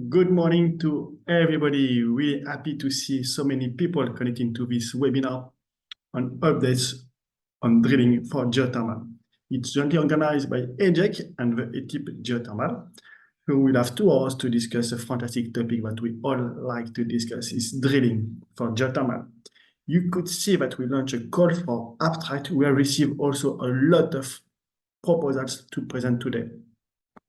Good morning to everybody. Really happy to see so many people connecting to this webinar on updates on drilling for geothermal. It's jointly organized by EJEC and the ETIP-Geothermal, who will have 2 hours to discuss a fantastic topic that we all like to discuss, is drilling for geothermal. You could see that we launched a call for abstract. We have received also a lot of proposals to present today.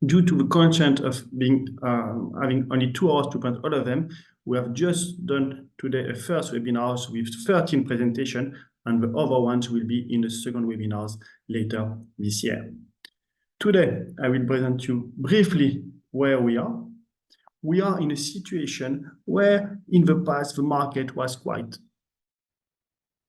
Due to the constraint of having only 2 hours to present all of them, we have just done today a first webinar with 13 presentations, and the other ones will be in the second webinars later this year. Today, I will present you briefly where we are. We are in a situation where in the past the market was quite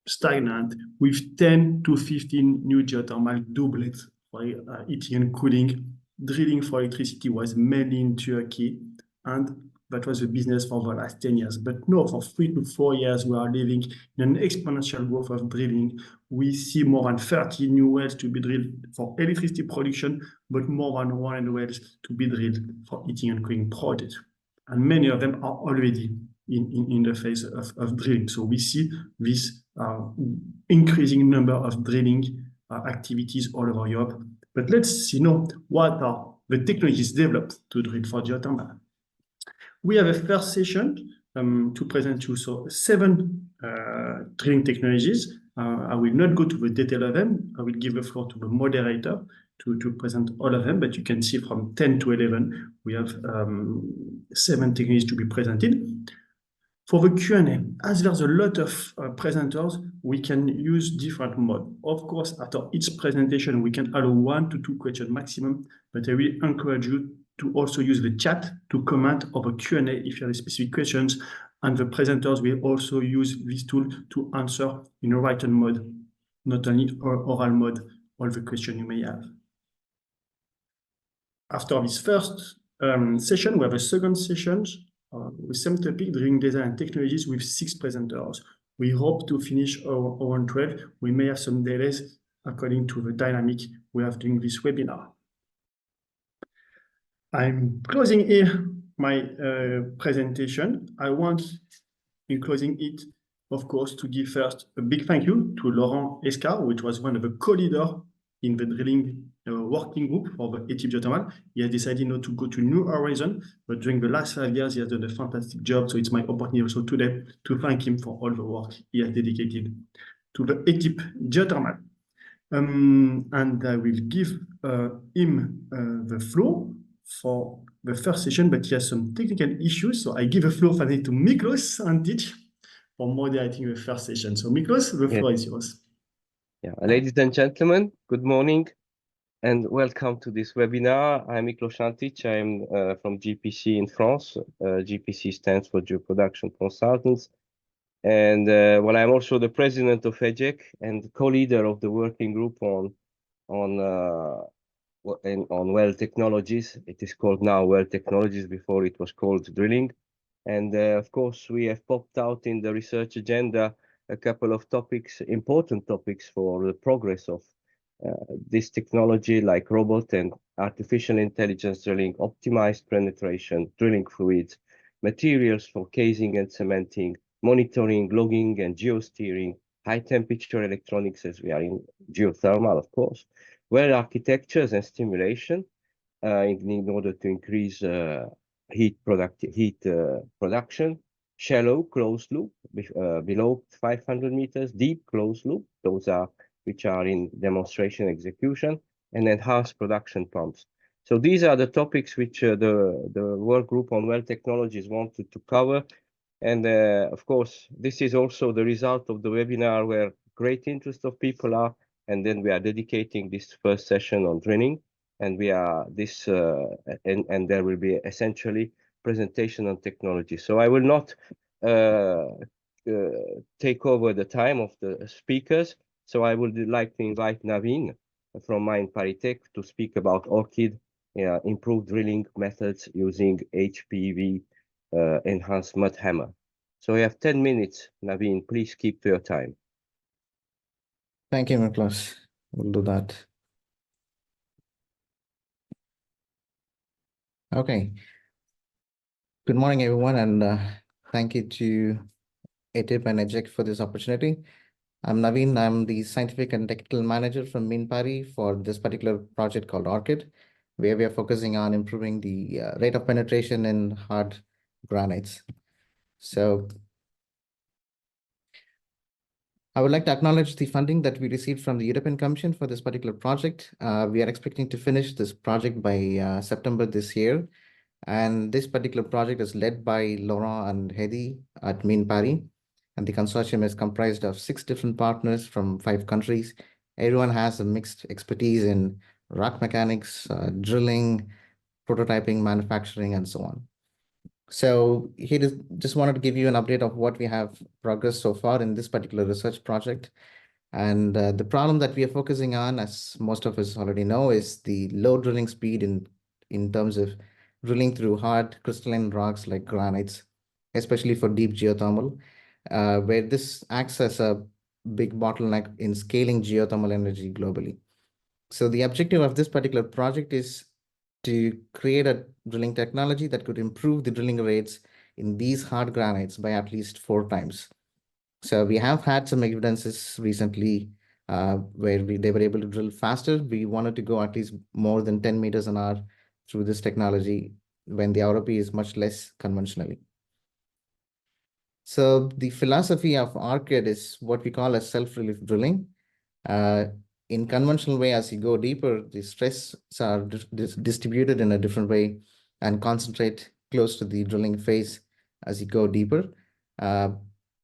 stagnant with 10 to 15 new geothermal doublets for heating and cooling. Drilling for electricity was mainly in Turkey, and that was the business for the last 10 years. But now, for 3 to 4 years, we are living in an exponential growth of drilling. We see more than 30 new wells to be drilled for electricity production, but more than 100 wells to be drilled for heating and cooling projects. And many of them are already in the phase of drilling. So we see this increasing number of drilling activities all over Europe. But let's see now what are the technologies developed to drill for geothermal. We have a first session to present you 7 drilling technologies. I will not go to the detail of them. I will give the floor to the moderator to present all of them, but you can see from 10 to 11, we have 7 technologies to be presented. For the Q&A, as there's a lot of presenters, we can use different modes. Of course, after each presentation, we can allow 1 to 2 questions maximum, but I will encourage you to also use the chat to comment over Q&A if you have specific questions, and the presenters will also use this tool to answer in a written mode, not only oral mode, all the questions you may have. After this first session, we have a second session with same topic, drilling design and technologies, with 6 presenters. We hope to finish around 12. We may have some delays according to the dynamic we have during this webinar. I'm closing here my presentation. I want, in closing it, of course, to give first a big thank you to Laurent Escar, which was one of the co-leaders in the drilling working group for the ETIP-Geothermal. He has decided not to go to New Horizon, but during the last 5 years, he has done a fantastic job. So it's my opportunity also today to thank him for all the work he has dedicated to the ETIP-Geothermal. And I will give him the floor for the first session, but he has some technical issues. So I give the floor finally to Miklos Antic for moderating the first session. So Miklos, the floor is yours. Yeah, ladies and gentlemen, good morning and welcome to this webinar. I'm Miklos Antic. I'm from GPC in France. GPC stands for Geoproduction Consultants. And well, I'm also the president of EJEC and co-leader of the working group on well technologies. It is called now well technologies. Before it was called drilling. And of course, we have popped out in the research agenda a couple of topics, important topics for the progress of this technology, like robot and artificial intelligence drilling, optimized penetration, drilling fluids, materials for casing and cementing, monitoring, logging and geosteering, high temperature electronics, as we are in geothermal, of course, well architectures and stimulation in order to increase heat production, shallow closed loop below 500 meters, deep closed loop, those are which are in demonstration execution, and enhanced production pumps. So these are the topics which the work group on well technologies wanted to cover. And of course, this is also the result of the webinar where great interest of people are, and then we are dedicating this first session on drilling. And we are this, and there will be essentially presentation on technology. So I will not take over the time of the speakers. So I would like to invite Naveen from Mine Paritech to speak about ORCHYD, improved drilling methods using HPWJ-Enhanced mud hammer. So you have 10 minutes, Naveen. Please keep to your time. Thank you, Miklos. We'll do that. Okay. Good morning, everyone, and thank you to ETIP and EJEC for this opportunity. I'm Naveen. I'm the scientific and technical manager from Minpari for this particular project called Orchid, where we are focusing on improving the rate of penetration in hard granites. So I would like to acknowledge the funding that we received from the European Commission for this particular project. We are expecting to finish this project by September this year. And this particular project is led by Laurent and Hedy at Minpari. And the consortium is comprised of 6 different partners from 5 countries. Everyone has a mixed expertise in rock mechanics, drilling, prototyping, manufacturing, and so on. So here is just wanted to give you an update of what we have progressed so far in this particular research project. And the problem that we are focusing on, as most of us already know, is the low drilling speed in terms of drilling through hard crystalline rocks like granites, especially for deep geothermal, where this acts as a big bottleneck in scaling geothermal energy globally. So the objective of this particular project is to create a drilling technology that could improve the drilling rates in these hard granites by at least 4 times. So we have had some evidences recently where they were able to drill faster. We wanted to go at least more than 10 meters an hour through this technology when the ROP is much less conventionally. So the philosophy of Orchid is what we call as self-relief drilling. In conventional way, as you go deeper, the stress are distributed in a different way and concentrate close to the drilling phase as you go deeper.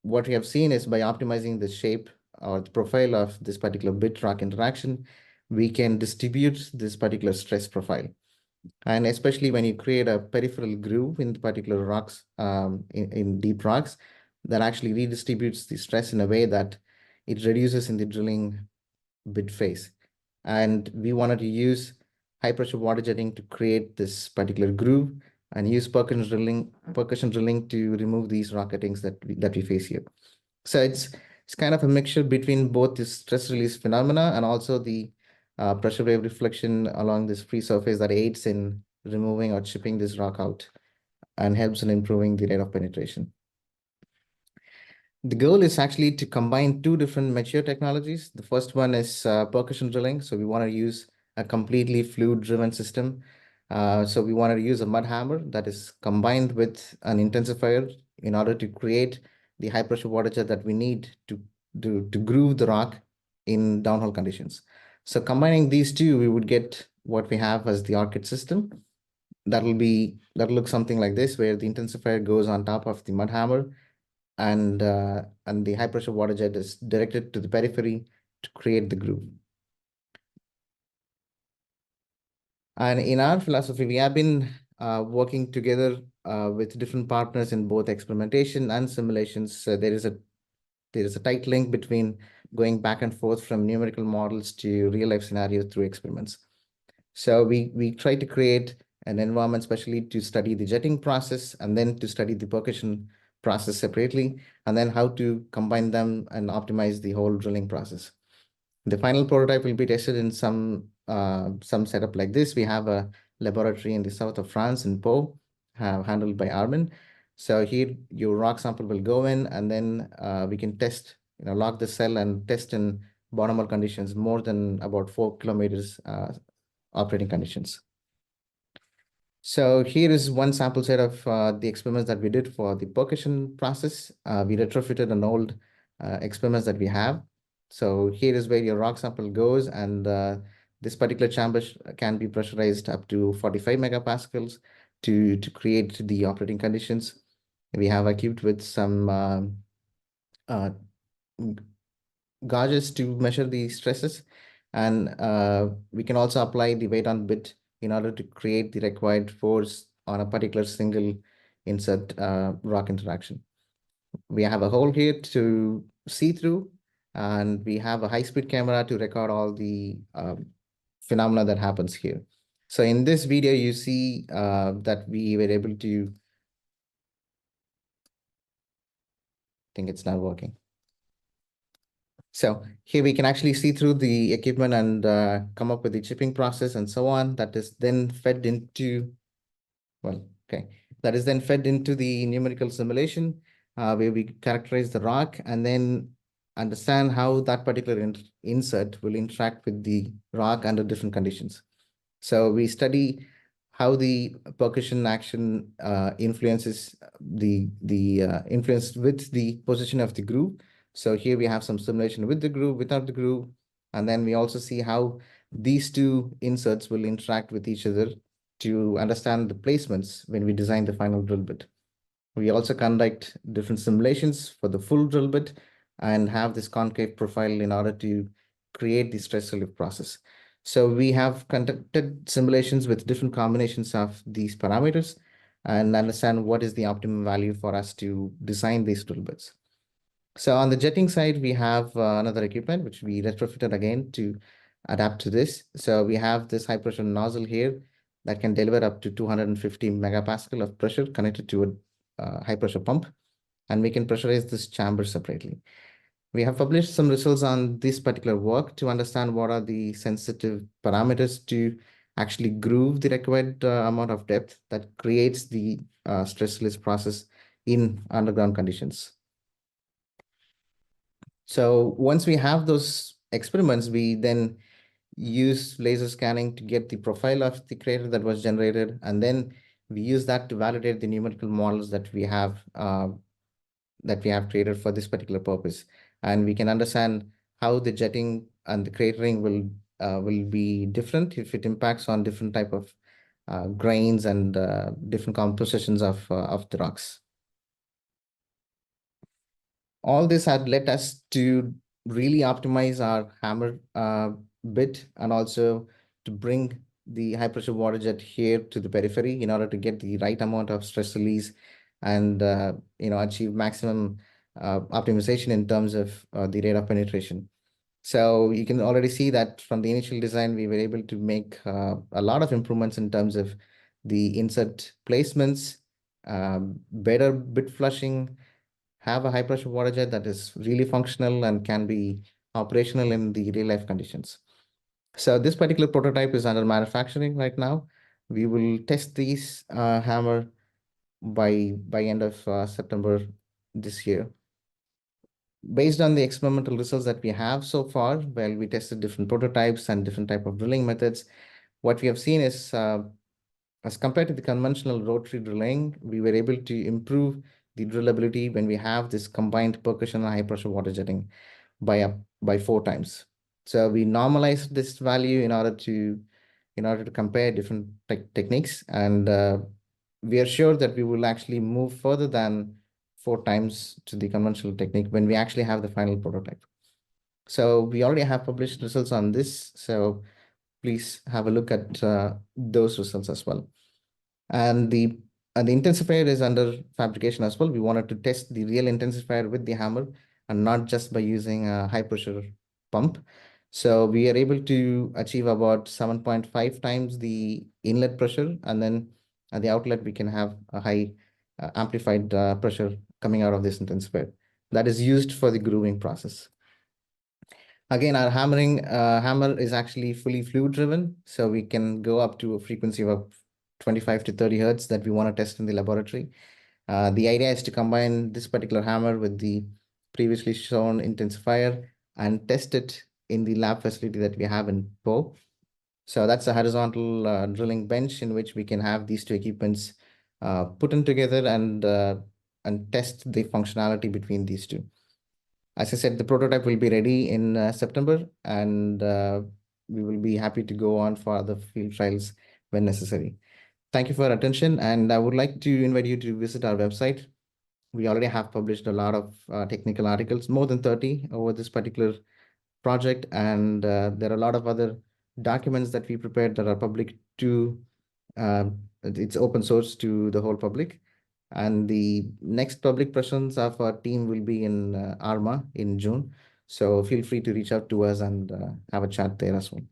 What we have seen is by optimizing the shape or the profile of this particular bit rock interaction, we can distribute this particular stress profile. And especially when you create a peripheral groove in particular rocks, in deep rocks, that actually redistributes the stress in a way that it reduces in the drilling bit phase. And we wanted to use high pressure water jetting to create this particular groove and use percussion drilling to remove these rock cuttings that we face here. So it's kind of a mixture between both the stress release phenomena and also the pressure wave reflection along this free surface that aids in removing or chipping this rock out and helps in improving the rate of penetration. The goal is actually to combine 2 different mature technologies. The first one is percussion drilling. So we want to use a completely fluid-driven system. So we want to use a mud hammer that is combined with an intensifier in order to create the high pressure water jet that we need to groove the rock in downhole conditions. So combining these 2, we would get what we have as the Orchid system. That'll look something like this, where the intensifier goes on top of the mud hammer, and the high pressure water jet is directed to the periphery to create the groove. And in our philosophy, we have been working together with different partners in both experimentation and simulations. There is a tight link between going back and forth from numerical models to real life scenarios through experiments. So we try to create an environment specially to study the jetting process and then to study the percussion process separately, and then how to combine them and optimize the whole drilling process. The final prototype will be tested in some setup like this. We have a laboratory in the south of France in Pau, handled by Armin. So here your rock sample will go in, and then we can test, lock the cell and test in bottom-hole conditions more than about 4 kilometers operating conditions. So here is one sample set of the experiments that we did for the percussion process. We retrofitted an old experiments that we have. So here is where your rock sample goes, and this particular chamber can be pressurized up to 45 megapascals to create the operating conditions. We have equipped with some gauges to measure the stresses, and we can also apply the weight on bit in order to create the required force on a particular single insert rock interaction. We have a hole here to see through, and we have a high-speed camera to record all the phenomena that happens here. So in this video, you see that we were able to, I think it's not working. So here we can actually see through the equipment and come up with the chipping process and so on. That is then fed into, well, okay. That is then fed into the numerical simulation, where we characterize the rock and then understand how that particular insert will interact with the rock under different conditions. So we study how the percussion action influences the influence with the position of the groove. So here we have some simulation with the groove, without the groove, and then we also see how these two inserts will interact with each other to understand the placements when we design the final drill bit. We also conduct different simulations for the full drill bit and have this concave profile in order to create the stress relief process. So we have conducted simulations with different combinations of these parameters and understand what is the optimum value for us to design these drill bits. So on the jetting side, we have another equipment which we retrofitted again to adapt to this. So we have this high pressure nozzle here that can deliver up to 250 megapascal of pressure connected to a high pressure pump, and we can pressurize this chamber separately. We have published some results on this particular work to understand what are the sensitive parameters to actually groove the required amount of depth that creates the stress release process in underground conditions. So once we have those experiments, we then use laser scanning to get the profile of the crater that was generated, and then we use that to validate the numerical models that we have created for this particular purpose. And we can understand how the jetting and the cratering will be different if it impacts on different type of grains and different compositions of the rocks. All this had led us to really optimize our hammer bit and also to bring the high pressure water jet here to the periphery in order to get the right amount of stress release and achieve maximum optimization in terms of the rate of penetration. So you can already see that from the initial design, we were able to make a lot of improvements in terms of the insert placements, better bit flushing, have a high pressure water jet that is really functional and can be operational in the real life conditions. So this particular prototype is under manufacturing right now. We will test these hammer by end of September this year. Based on the experimental results that we have so far, well, we tested different prototypes and different type of drilling methods. What we have seen is, as compared to the conventional rotary drilling, we were able to improve the drillability when we have this combined percussion and high pressure water jetting by 4 times. So we normalized this value in order to compare different techniques, and we are sure that we will actually move further than 4 times to the conventional technique when we actually have the final prototype. So we already have published results on this, so please have a look at those results as well. And the intensifier is under fabrication as well. We wanted to test the real intensifier with the hammer and not just by using a high pressure pump. So we are able to achieve about 7.5 times the inlet pressure, and then at the outlet we can have a high amplified pressure coming out of this intensifier that is used for the grooving process. Again, our hammer is actually fully fluid driven, so we can go up to a frequency of 25 to 30 hertz that we want to test in the laboratory. The idea is to combine this particular hammer with the previously shown intensifier and test it in the lab facility that we have in Po. So that's a horizontal drilling bench in which we can have these two equipments put in together and test the functionality between these two. As I said, the prototype will be ready in September, and we will be happy to go on for other field trials when necessary. Thank you for your attention, and I would like to invite you to visit our website. We already have published a lot of technical articles, more than 30 over this particular project, and there are a lot of other documents that we prepared that are public to, it's open source to the whole public. And the next public presence of our team will be in ARMA in June. So feel free to reach out to us and have a chat there as well.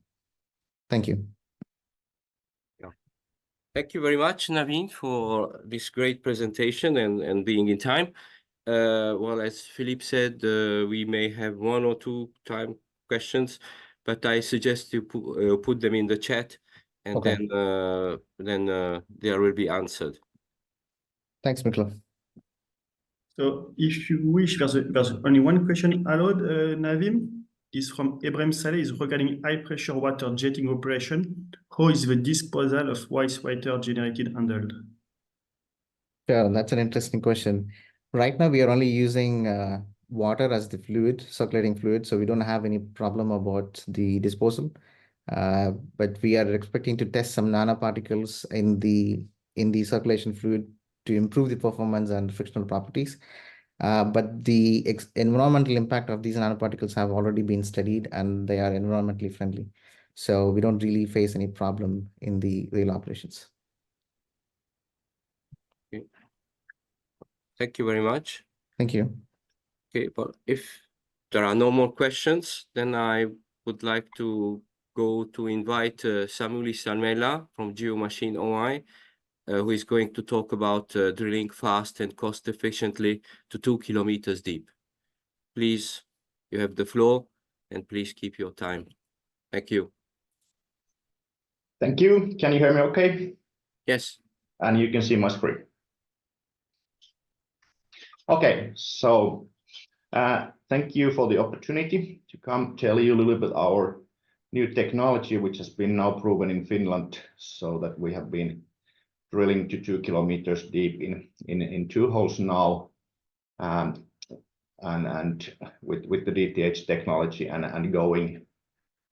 Thank you. Thank you very much, Naveen, for this great presentation and being in time. Well, as Philippe said, we may have 1 or 2 time questions, but I suggest you put them in the chat, and Okay. then they will be answered. Thanks, Miklo. So if you wish, there's only one question allowed, Naveen. Is from Ibrahim Saleh, is regarding high pressure water jetting operation. How is the disposal of wastewater generated handled? Sure, that's an interesting question. Right now, we are only using water as the fluid, circulating fluid, so we don't have any problem about the disposal. But we are expecting to test some nanoparticles in the circulation fluid to improve the performance and frictional properties. But the environmental impact of these nanoparticles have already been studied, and they are environmentally friendly. So we don't really face any problem in the real operations. Okay. Thank you very much. Thank you. Okay, but if there are no more questions, then I would like to go to invite Samuli Salmela from Geomachine Oy, who is going to talk about drilling fast and cost efficiently to 2 kilometers deep. Please, you have the floor, and please keep your time. Thank you. Thank you. Can you hear me okay? Yes. And you can see my screen. Okay, so thank you for the opportunity to come tell you a little bit our new technology, which has been now proven in Finland, so that we have been drilling to 2 kilometers deep in 2 holes now, and with the DTH technology and going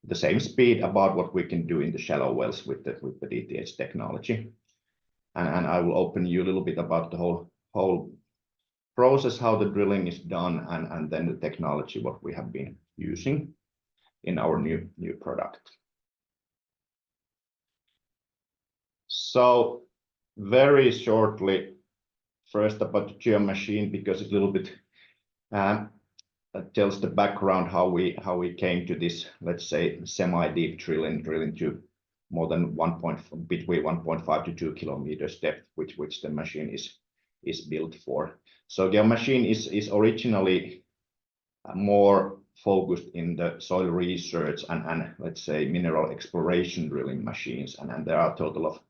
the same speed about what we can do in the shallow wells with the DTH technology. And I will open you a little bit about the whole process, how the drilling is done, and then the technology what we have been using in our new product. So very shortly, first about the Geomachine, because it's a little bit that tells the background how we came to this, let's say, semi-deep drilling to more than between 1.5 to 2 kilometers depth, which the machine is built for. So Geomachine is originally more focused in the soil research and let's say mineral exploration drilling machines, and there are a total of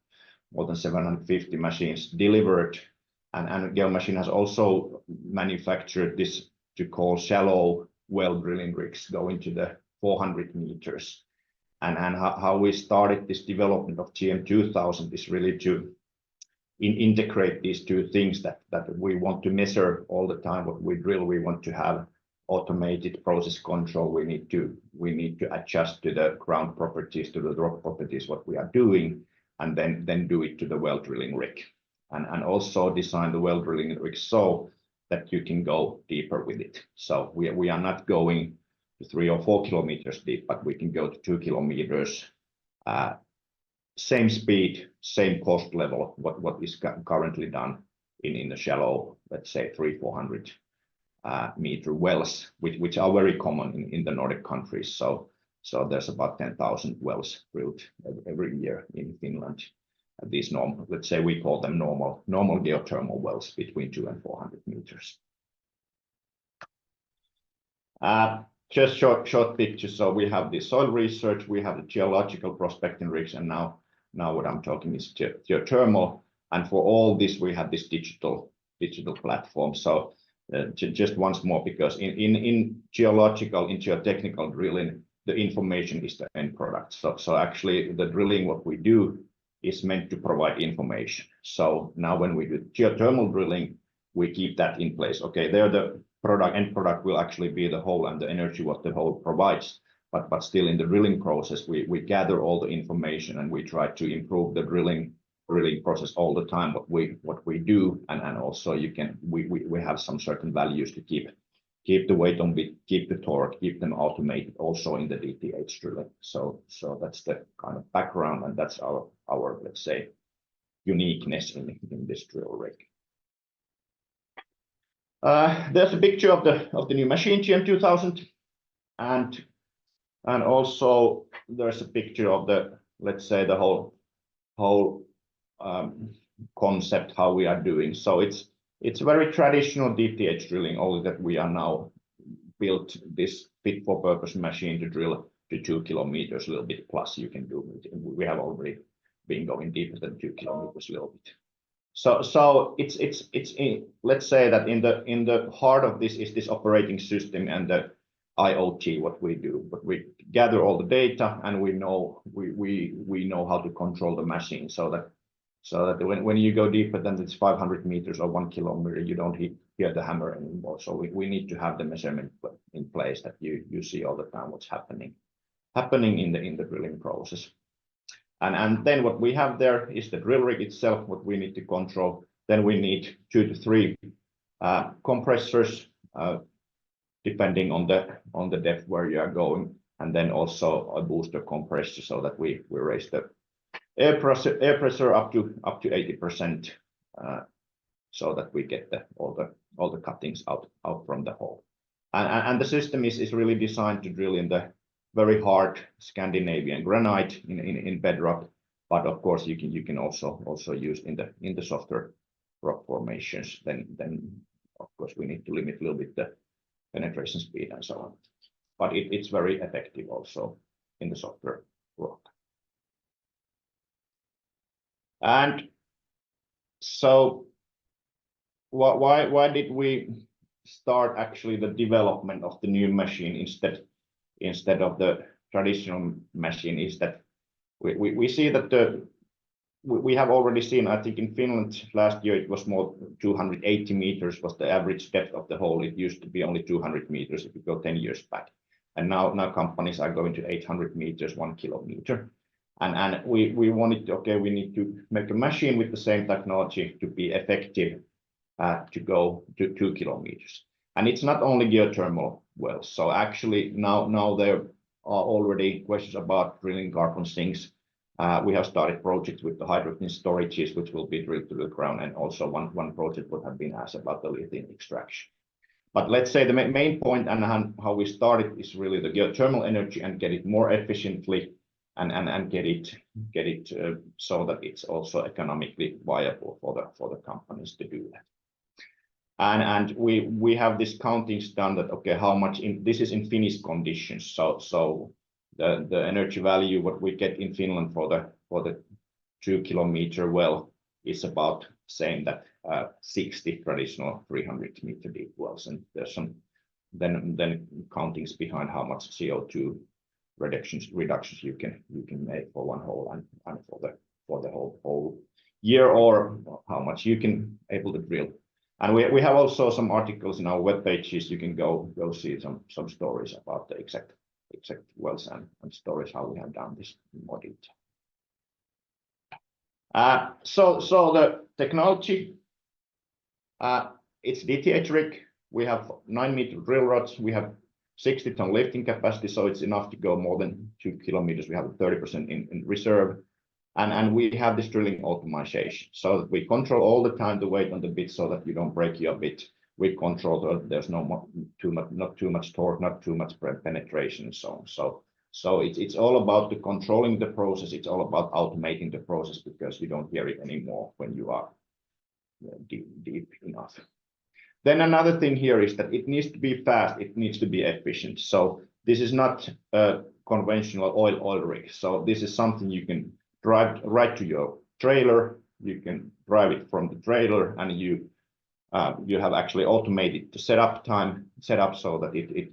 more than 750 machines delivered, and Geomachine has also manufactured this to call shallow well drilling rigs going to the 400 meters. And how we started this development of GM2000 is really to integrate these two things that we want to measure all the time. What we drill, we want to have automated process control. We need to adjust to the ground properties, to the rock properties, what we are doing, and then do it to the well drilling rig, and also design the well drilling rig so that you can go deeper with it. So we are not going to 3 or 4 kilometers deep, but we can go to 2 kilometers. Same speed, same cost level, what is currently done in the shallow, let's say 300-400 meter wells, which are very common in the Nordic countries. So there's about 10,000 wells drilled every year in Finland. These normal, let's say we call them normal geothermal wells between 200 and 400 meters. Just short picture. So we have the soil research, we have the geological prospecting rigs, and now what I'm talking is geothermal. And for all this, we have this digital platform. So just once more, because in geotechnical drilling, the information is the end product. So actually, the drilling what we do is meant to provide information. So now when we do geothermal drilling, we keep that in place. Okay, there the end product will actually be the hole and the energy what the hole provides. But still in the drilling process, we gather all the information and we try to improve the drilling process all the time. What we do, and also we have some certain values to keep the weight on bit, keep the torque, keep them automated also in the DTH drilling. So that's the kind of background, and that's our let's say uniqueness in this drill rig. There's a picture of the new machine GM2000, and also there's a picture of the, let's say, the whole concept how we are doing. So it's very traditional DTH drilling, only that we are now built this fit for purpose machine to drill to 2 kilometers, a little bit plus you can do. We have already been going deeper than 2 kilometers a little bit. So it's let's say that in the heart of this is this operating system and the IoT, what we do, but we gather all the data and we know how to control the machine so that when you go deeper than it's 500 meters or 1 kilometer, you don't hear the hammer anymore. So we need to have the measurement in place that you see all the time what's happening in the drilling process. And then what we have there is the drill rig itself, what we need to control. Then we need 2 to 3 compressors, depending on the depth where you are going, and then also a booster compressor so that we raise the air pressure up to 80%, so that we get all the cuttings out from the hole. And the system is really designed to drill in the very hard Scandinavian granite in bedrock, but of course you can also use in the softer rock formations. Then of course we need to limit a little bit the penetration speed and so on. But it's very effective also in the softer rock. And so why did we start actually the development of the new machine instead of the traditional machine? Is that we see that we have already seen, I think in Finland last year it was more 280 meters was the average depth of the hole. It used to be only 200 meters if you go 10 years back, and now companies are going to 800 meters, 1 kilometer. And we wanted to, we need to make a machine with the same technology to be effective, to go to 2 kilometers. And it's not only geothermal wells. So actually now there are already questions about drilling carbon sinks. We have started projects with the hydrogen storages, which will be drilled to the ground, and also one project would have been asked about the lithium extraction. But let's say the main point and how we started is really the geothermal energy and get it more efficiently and get it so that it's also economically viable for the companies to do that. And we have this countings done that how much this is in Finnish conditions. So the energy value what we get in Finland for the 2 kilometer well is about saying that 60 traditional 300 meter deep wells, and there's some then countings behind how much CO2 reductions you can make for one hole and for the whole year, or how much you can able to drill. And we have also some articles in our web pages. You can go see some stories about the exact wells and stories how we have done this in more detail. So the technology, it's DTH rig. We have 9 meter drill rods. We have 60-ton lifting capacity, so it's enough to go more than 2 kilometers. We have 30% in reserve. And we have this drilling optimization, so that we control all the time the weight on the bit so that you don't break your bit. We control that there's not too much torque, not too much penetration, and so on. So it's all about the controlling the process. It's all about automating the process, because you don't hear it anymore when you are deep enough. Then another thing here is that it needs to be fast. It needs to be efficient. So this is not a conventional oil rig. So this is something you can drive right to your trailer. You can drive it from the trailer, and you have actually automated the setup time so that it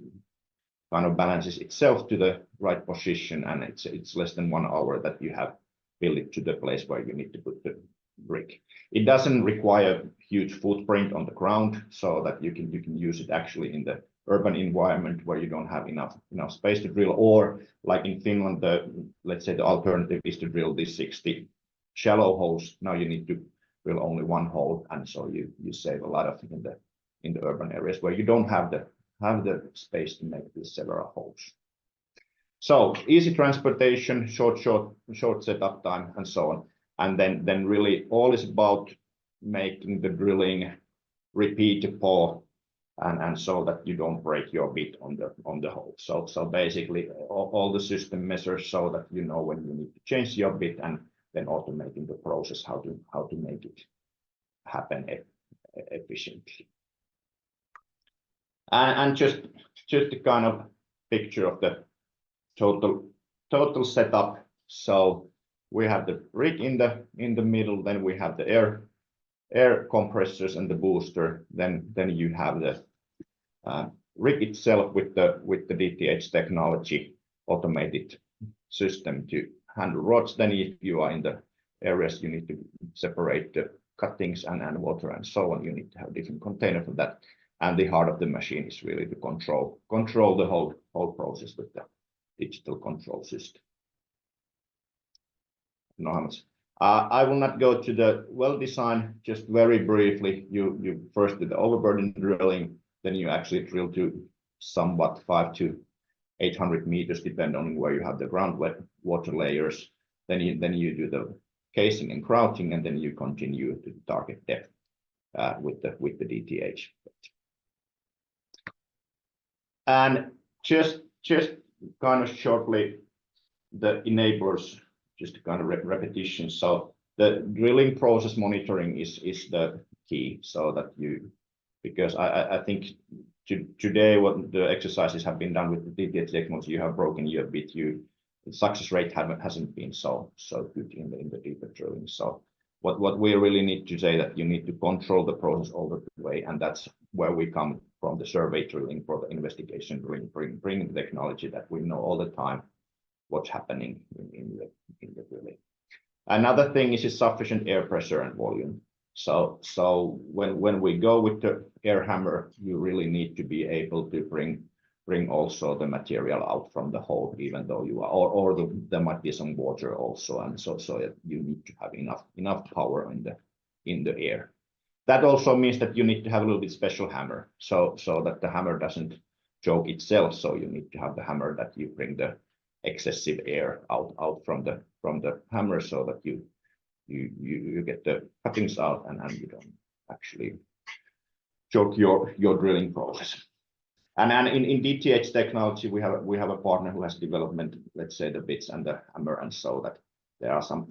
kind of balances itself to the right position, and it's less than 1 hour that you have built it to the place where you need to put the rig. It doesn't require huge footprint on the ground, so that you can use it actually in the urban environment where you don't have enough space to drill, or like in Finland, let's say the alternative is to drill these 60 shallow holes. Now you need to drill only 1 hole, and so you save a lot of in the urban areas where you don't have the space to make these several holes. So easy transportation, short setup time, and so on. And then really all is about making the drilling repeatable, and so that you don't break your bit on the hole. So basically all the system measures so that you know when you need to change your bit, and then automating the process how to make it happen efficiently. And just a kind of picture of the total setup. So we have the rig in the middle, then we have the air air compressors and the booster, then you have the rig itself with the DTH technology automated system to handle rods. Then if you are in the areas you need to separate the cuttings and water and so on, you need to have a different container for that. And the heart of the machine is really to control the whole process with the digital control system. No, how much? I will not go to the well design, just very briefly. You first do the overburden drilling, then you actually drill to somewhat 500 to 800 meters, depending on where you have the groundwater layers. Then you do the casing and grouting, and then you continue to the target depth with the DTH. And just kind of shortly, the enablers, just kind of repetition. So the drilling process monitoring is the key, so that because I think today what the exercises have been done with the DTH technology, you have broken your bit, the success rate hasn't been so good in the deeper drilling. So what we really need to say that you need to control the process all the way, and that's where we come from, the survey drilling for the investigation drilling, bring the technology that we know all the time what's happening in the drilling. Another thing is sufficient air pressure and volume. So when we go with the air hammer, you really need to be able to bring also the material out from the hole, even though you are, or there might be some water also, and so you need to have enough power in the air. That also means that you need to have a little bit special hammer, so that the hammer doesn't choke itself. So you need to have the hammer that you bring the excessive air out from the hammer, so that you get the cuttings out and you don't actually choke your drilling process. And in DTH technology, we have a partner who has development, let's say, the bits and the hammer, and so that there are some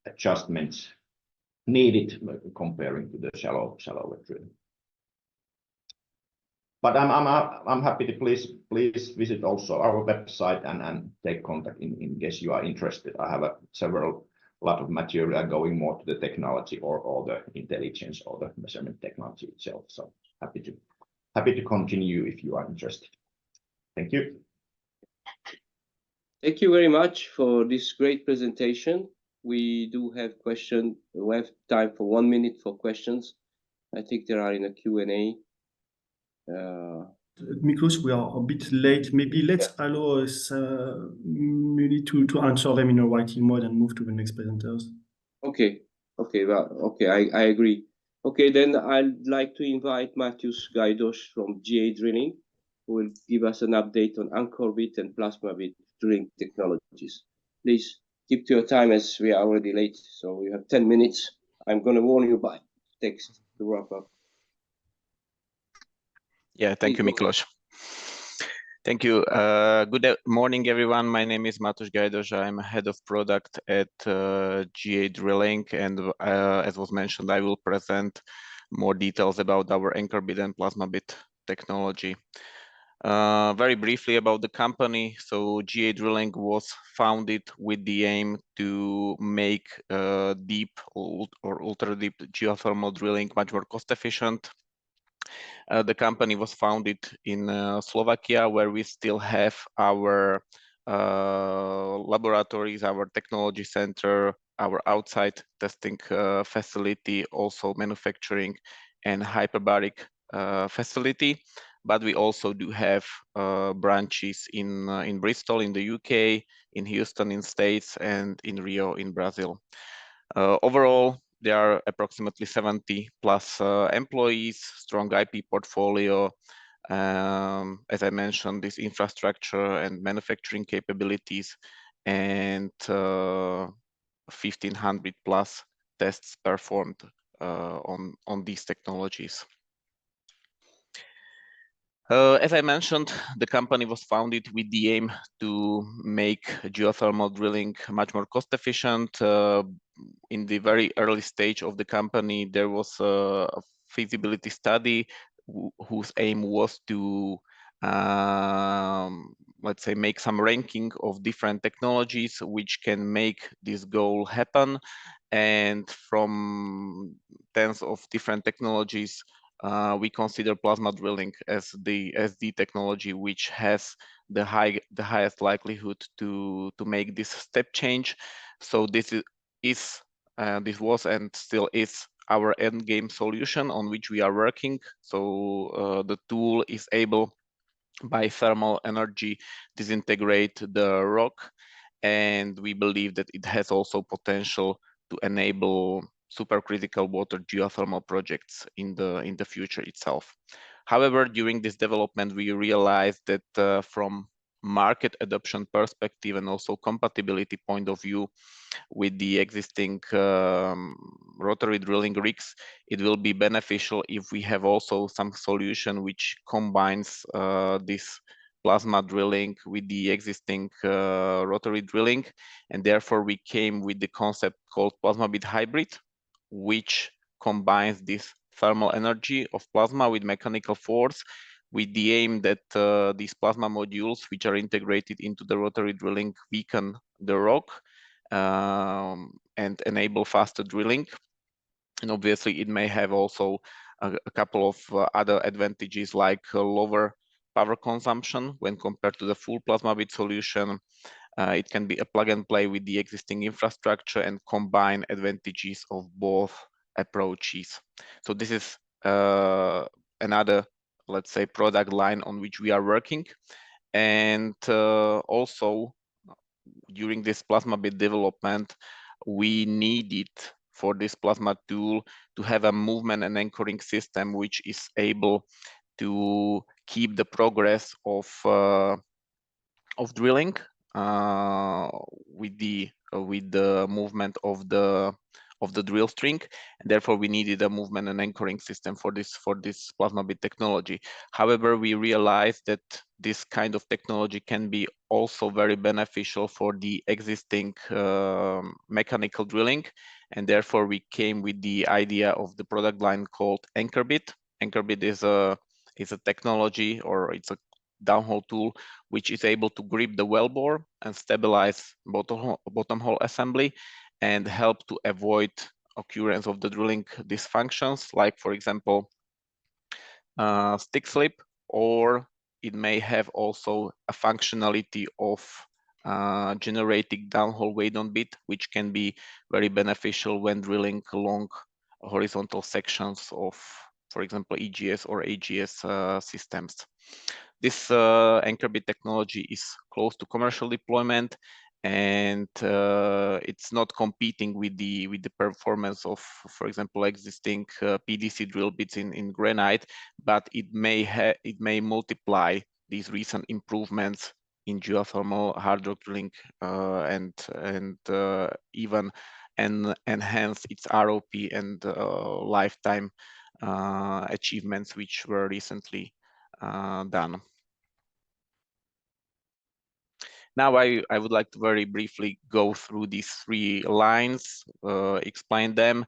adjustments needed comparing to the shallower drilling. But I'm happy to please visit also our website and take contact in case you are interested. I have a lot of material going more to the technology or the intelligence or the measurement technology itself. So happy to continue if you are interested. Thank you. Thank you very much for this great presentation. We do have questions. We have time for 1 minute for questions. I think there are in a Q&A. Miklos, we are a bit late. Maybe let's allow us a minute to answer them in a writing mode and move to the next presenters. Okay. I agree. Okay, then I'd like to invite Matus Gajdos from GA Drilling, who will give us an update on ANCHORBIT and PLASMABIT drilling technologies. Please keep to your time, as we are already late, so we have 10 minutes. I'm going to warn you by text to wrap up. Yeah, thank you, Miklos. Thank you. Good morning, everyone. My name is Matus Gajdos. I'm head of product at GA Drilling, and as was mentioned, I will present more details about our ANCHORBIT and PLASMABIT technology. Very briefly about the company. So GA Drilling was founded with the aim to make deep or ultra deep geothermal drilling much more cost efficient. The company was founded in Slovakia, where we still have our laboratories, our technology center, our outside testing facility, also manufacturing and hyperbaric facility. But we also do have branches in Bristol in the UK, in Houston in States, and in Rio in Brazil. Overall, there are approximately 70 plus employees, strong IP portfolio. As I mentioned, this infrastructure and manufacturing capabilities, and 1,500 plus tests performed on these technologies. As I mentioned, the company was founded with the aim to make geothermal drilling much more cost efficient. In the very early stage of the company, there was a feasibility study whose aim was to let's say, make some ranking of different technologies which can make this goal happen. And from tens of different technologies, we consider plasma drilling as the technology which has the highest likelihood to make this step change. So this this was and still is our end game solution on which we are working. So the tool is able by thermal energy disintegrate the rock, and we believe that it has also potential to enable supercritical water geothermal projects in the future itself. However, during this development, we realized that from market adoption perspective and also compatibility point of view with the existing rotary drilling rigs, it will be beneficial if we have also some solution which combines this plasma drilling with the existing rotary drilling, and therefore we came with the concept called PLASMABIT hybrid, which combines this thermal energy of plasma with mechanical force, with the aim that these plasma modules, which are integrated into the rotary drilling, weaken the rock and enable faster drilling. And obviously it may have also a couple of other advantages, like lower power consumption when compared to the full PLASMABIT solution. It can be a plug and play with the existing infrastructure and combine advantages of both approaches. So this is another, let's say, product line on which we are working. And also during this PLASMABIT development, we needed for this plasma tool to have a movement and anchoring system which is able to keep the progress of drilling with the movement of the drill string, and therefore we needed a movement and anchoring system for this PLASMABIT technology. However, we realized that this kind of technology can be also very beneficial for the existing mechanical drilling, and therefore we came with the idea of the product line called ANCHORBIT. ANCHORBIT is a technology, or it's a downhole tool which is able to grip the wellbore and stabilize bottom hole assembly and help to avoid occurrence of the drilling dysfunctions, like for example stick slip, or it may have also a functionality of generating downhole weight on bit, which can be very beneficial when drilling long horizontal sections of, for example, EGS or AGS systems. This ANCHORBIT technology is close to commercial deployment, and it's not competing with the performance of, for example, existing PDC drill bits in granite, but it may multiply these recent improvements in geothermal hard rock drilling and even enhance its ROP and lifetime achievements which were recently done. Now I would like to very briefly go through these three lines, explain them.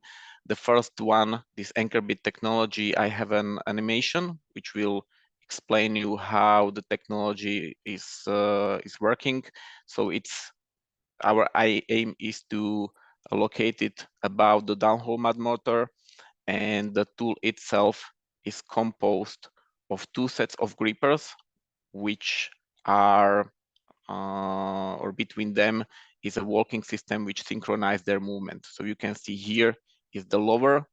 The first one, this ANCHORBIT technology, I have an animation which will explain you how the technology is working. So our aim is to locate it above the downhole mud motor, and the tool itself is composed of two sets of grippers, which are or between them is a walking system which synchronizes their movement. So you can see here is the lower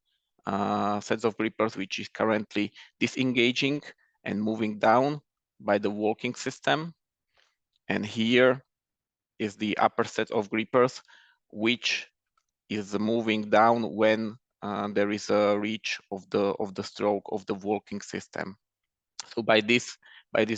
sets of grippers, which is currently disengaging and moving down by the walking system. And here is the upper set of grippers, which is moving down when there is a reach of the stroke of the walking system. So by this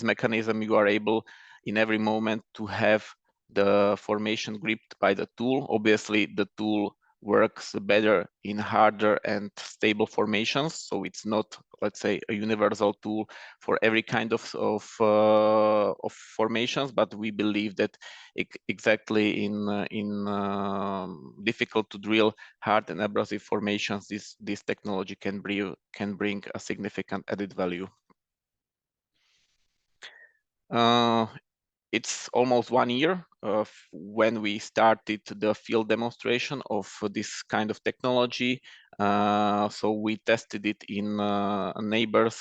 mechanism, you are able in every moment to have the formation gripped by the tool. Obviously, the tool works better in harder and stable formations, so it's not, let's say, a universal tool for every kind of formations, but we believe that exactly in difficult to drill hard and abrasive formations, this technology can bring a significant added value. it's almost 1 year when we started the field demonstration of this kind of technology. So we tested it in a neighbor's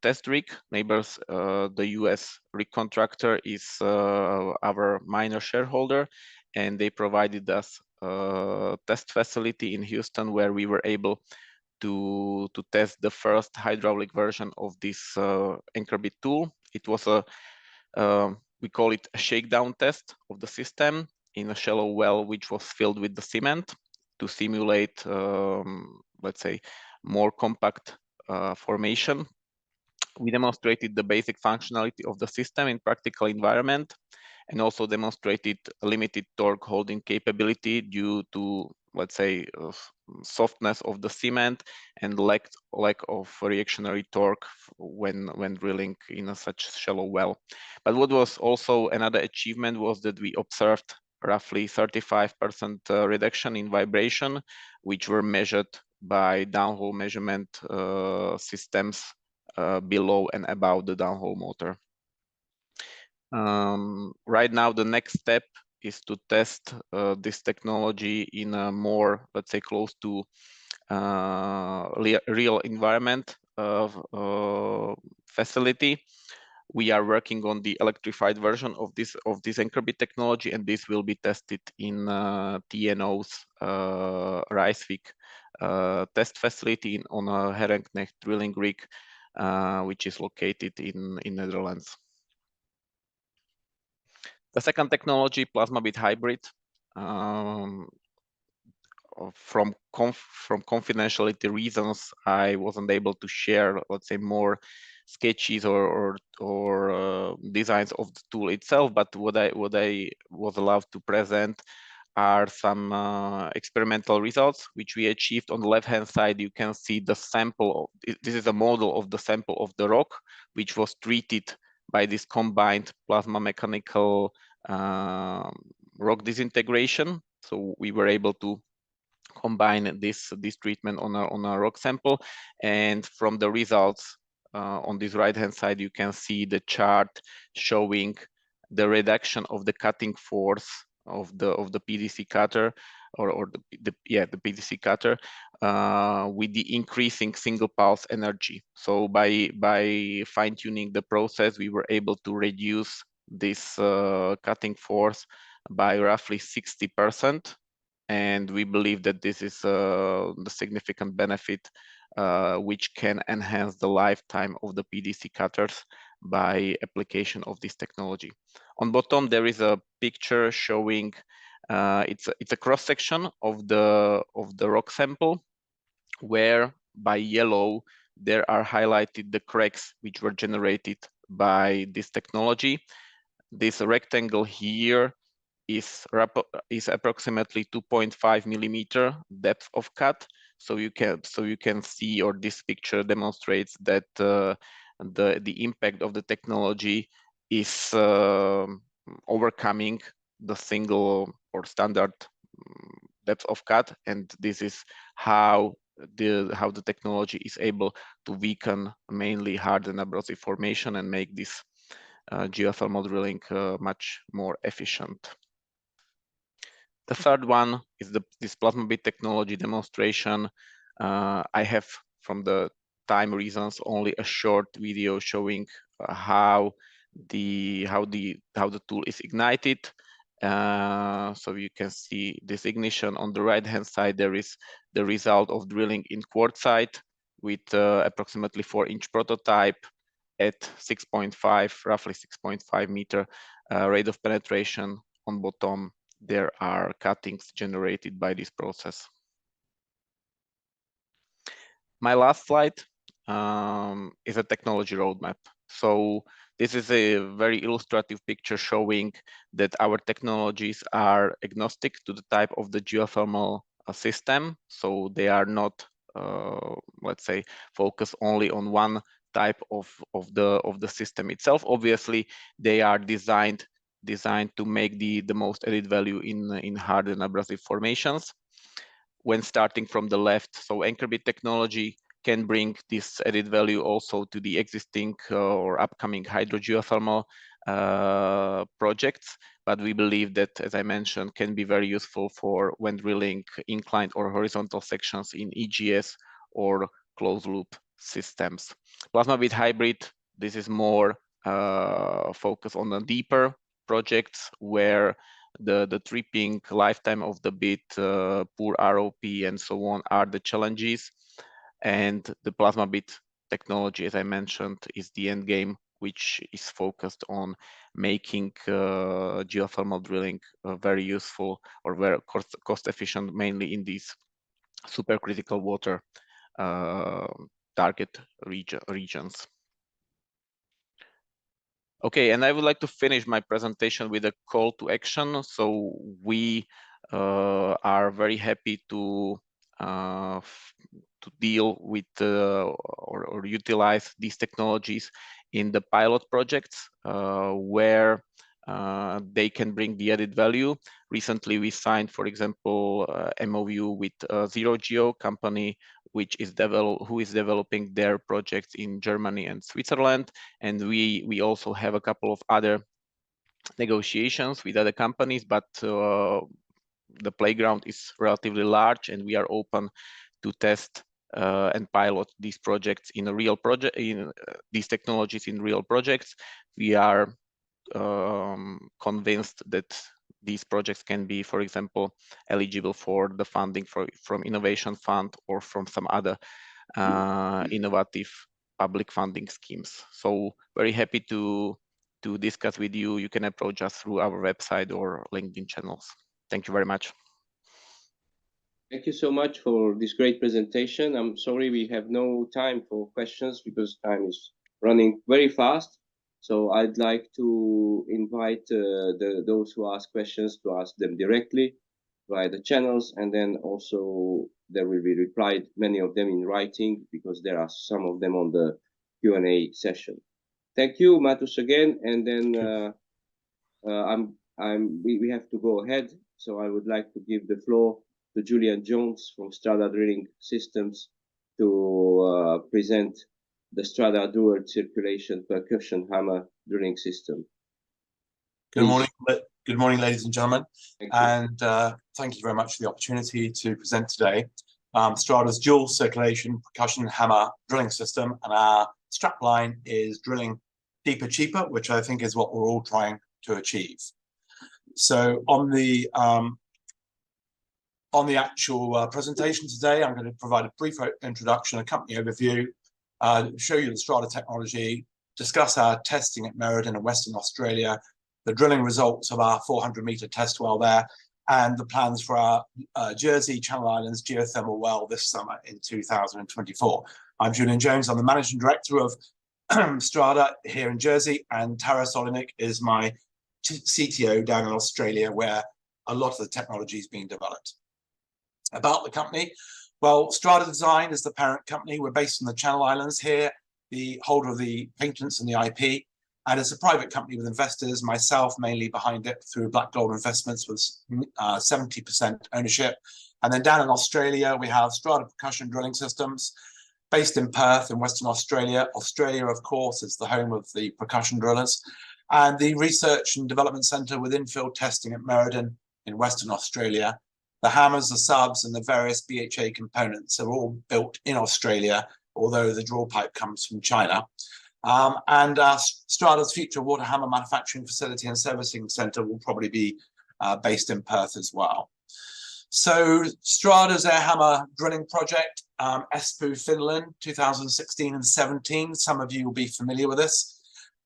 test rig. Neighbors, the US rig contractor, is our minor shareholder, and they provided us a test facility in Houston where we were able to test the first hydraulic version of this ANCHORBIT tool. It was a we call it a shakedown test of the system in a shallow well, which was filled with the cement to simulate, let's say, more compact formation. We demonstrated the basic functionality of the system in practical environment, and also demonstrated a limited torque holding capability due to, let's say, softness of the cement and lack of reactionary torque when drilling in a such shallow well. But what was also another achievement was that we observed roughly 35% reduction in vibration, which were measured by downhole measurement systems below and above the downhole motor. Right now, the next step is to test this technology in a more, let's say, close to real environment facility. We are working on the electrified version of this ANCHORBIT technology, and this will be tested in TNO's Rijswijk test facility on a Herrenknecht drilling rig, which is located in Netherlands. The second technology, PLASMABIT hybrid, from confidentiality reasons, I wasn't able to share, let's say, more sketches or designs of the tool itself. But what I was allowed to present are some experimental results which we achieved. On the left-hand side, you can see the sample. This is a model of the sample of the rock, which was treated by this combined plasma mechanical rock disintegration. So we were able to combine this treatment on a rock sample, and from the results on this right-hand side, you can see the chart showing the reduction of the cutting force of the PDC cutter or the PDC cutter with the increasing single pulse energy. So by fine-tuning the process, we were able to reduce this cutting force by roughly 60%, and we believe that this is the significant benefit which can enhance the lifetime of the PDC cutters by application of this technology. On bottom, there is a picture showing it's a cross section of the rock sample, where by yellow there are highlighted the cracks which were generated by this technology. This rectangle here is approximately 2.5 millimeter depth of cut. So you can see, or this picture demonstrates that the impact of the technology is overcoming the single or standard depth of cut, and this is how the technology is able to weaken mainly hard and abrasive formation and make this geothermal drilling much more efficient. The third one is this PLASMABIT technology demonstration. I have, from the time reasons, only a short video showing how the tool is ignited. So you can see this ignition. On the right-hand side, there is the result of drilling in quartzite with approximately 4-inch prototype at 6.5, roughly 6.5 meter rate of penetration. On bottom, there are cuttings generated by this process. My last slide is a technology roadmap. So this is a very illustrative picture showing that our technologies are agnostic to the type of the geothermal system. So they are not, let's say, focused only on one type of the system itself. Obviously, they are designed to make the most added value in hard and abrasive formations. When starting from the left, so ANCHORBIT technology can bring this added value also to the existing or upcoming hydrogeothermal projects. But we believe that, as I mentioned, can be very useful for when drilling inclined or horizontal sections in EGS or closed loop systems. PLASMABIT hybrid, this is more focused on the deeper projects where the tripping, lifetime of the bit, poor ROP and so on are the challenges. And the PLASMABIT technology, as I mentioned, is the end game, which is focused on making geothermal drilling very useful or very cost efficient, mainly in these supercritical water target regions. Okay, and I would like to finish my presentation with a call to action. So we are very happy to deal with or utilize these technologies in the pilot projects where they can bring the added value. Recently, we signed, for example, MOU with Zero Geo company, which is who is developing their projects in Germany and Switzerland. And we also have a couple of other negotiations with other companies, but the playground is relatively large, and we are open to test and pilot these projects in a real project, these technologies in real projects. We are convinced that these projects can be, for example, eligible for the funding from Innovation Fund or from some other innovative public funding schemes. So very happy to discuss with you. You can approach us through our website or LinkedIn channels. Thank you very much. Thank you so much for this great presentation. I'm sorry we have no time for questions because time is running very fast. So I'd like to invite those who ask questions to ask them directly via the channels, and then also there will be replied, many of them in writing, because there are some of them on the Q&A session. Thank you, Matus, again, and then we have to go ahead. So I would like to give the floor to Julian Jones from Strada Drilling Systems to present the Strada dual circulation percussion hammer drilling system. Good morning, ladies and gentlemen, and thank you very much for the opportunity to present today. Strada's dual circulation percussion hammer drilling system, and our strapline is drilling deeper, cheaper, which I think is what we're all trying to achieve. So on the actual presentation today, I'm going to provide a brief introduction, a company overview, show you the Strada technology, discuss our testing at Meriden in Western Australia, the drilling results of our 400-meter test well there, and the plans for our Jersey Channel Islands geothermal well this summer in 2024. I'm Julian Jones. I'm the Managing Director of Strada here in Jersey, and Tara Solinik is my CTO down in Australia, where a lot of the technology is being developed. About the company, well, Strada Design is the parent company. We're based in the Channel Islands here, the holder of the patents and the IP, and it's a private company with investors, myself mainly behind it through Black Gold Investments with 70% ownership. And then down in Australia, we have Strada Percussion Drilling Systems, based in Perth in Western Australia. Australia, of course, is the home of the percussion drillers, and the Research and Development Centre with infield testing at Meriden in Western Australia. The hammers, the subs, and the various BHA components are all built in Australia, although the drill pipe comes from China. And Strada's future water hammer manufacturing facility and servicing centre will probably be based in Perth as well. So Strada's air hammer drilling project, Espoo, Finland, 2016 and 17. Some of you will be familiar with this.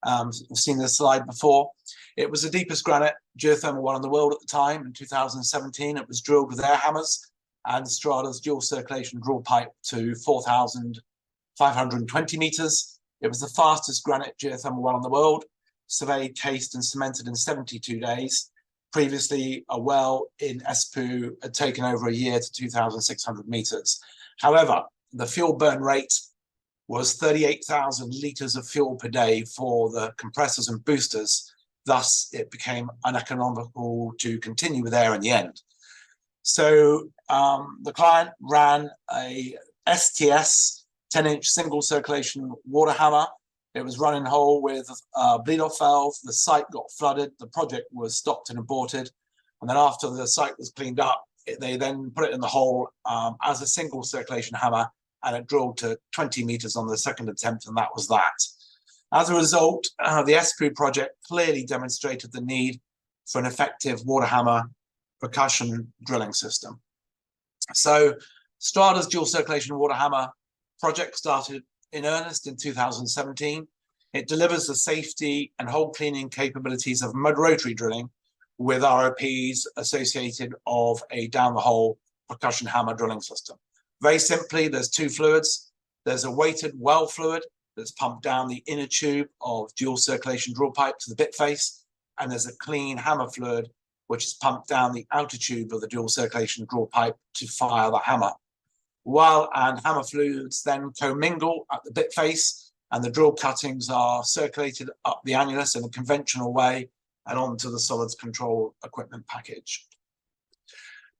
I've seen this slide before. It was the deepest granite geothermal well in the world at the time. In 2017, it was drilled with air hammers and Strada's dual circulation drill pipe to 4,520 meters. It was the fastest granite geothermal well in the world, surveyed, cased, and cemented in 72 days. Previously, a well in Espoo had taken over a year to 2,600 meters. However, the fuel burn rate was 38,000 liters of fuel per day for the compressors and boosters. Thus, it became uneconomical to continue with air in the end. So the client ran a STS 10-inch single circulation water hammer. It was running whole with a bleed-off valve. The site got flooded. The project was stopped and aborted. And then after the site was cleaned up, they then put it in the hole as a single circulation hammer, and it drilled to 20 meters on the second attempt, and that was that. As a result, the ESPRI project clearly demonstrated the need for an effective water hammer percussion drilling system. So Strada's dual circulation water hammer project started in earnest in 2017. It delivers the safety and hole cleaning capabilities of mud rotary drilling with ROPs associated of a down the hole percussion hammer drilling system. Very simply, there's two fluids. There's a weighted well fluid that's pumped down the inner tube of dual circulation drill pipe to the bit face, and there's a clean hammer fluid which is pumped down the outer tube of the dual circulation drill pipe to fire the hammer. Well and hammer fluids then commingle at the bit face, and the drill cuttings are circulated up the annulus in a conventional way and onto the solids control equipment package.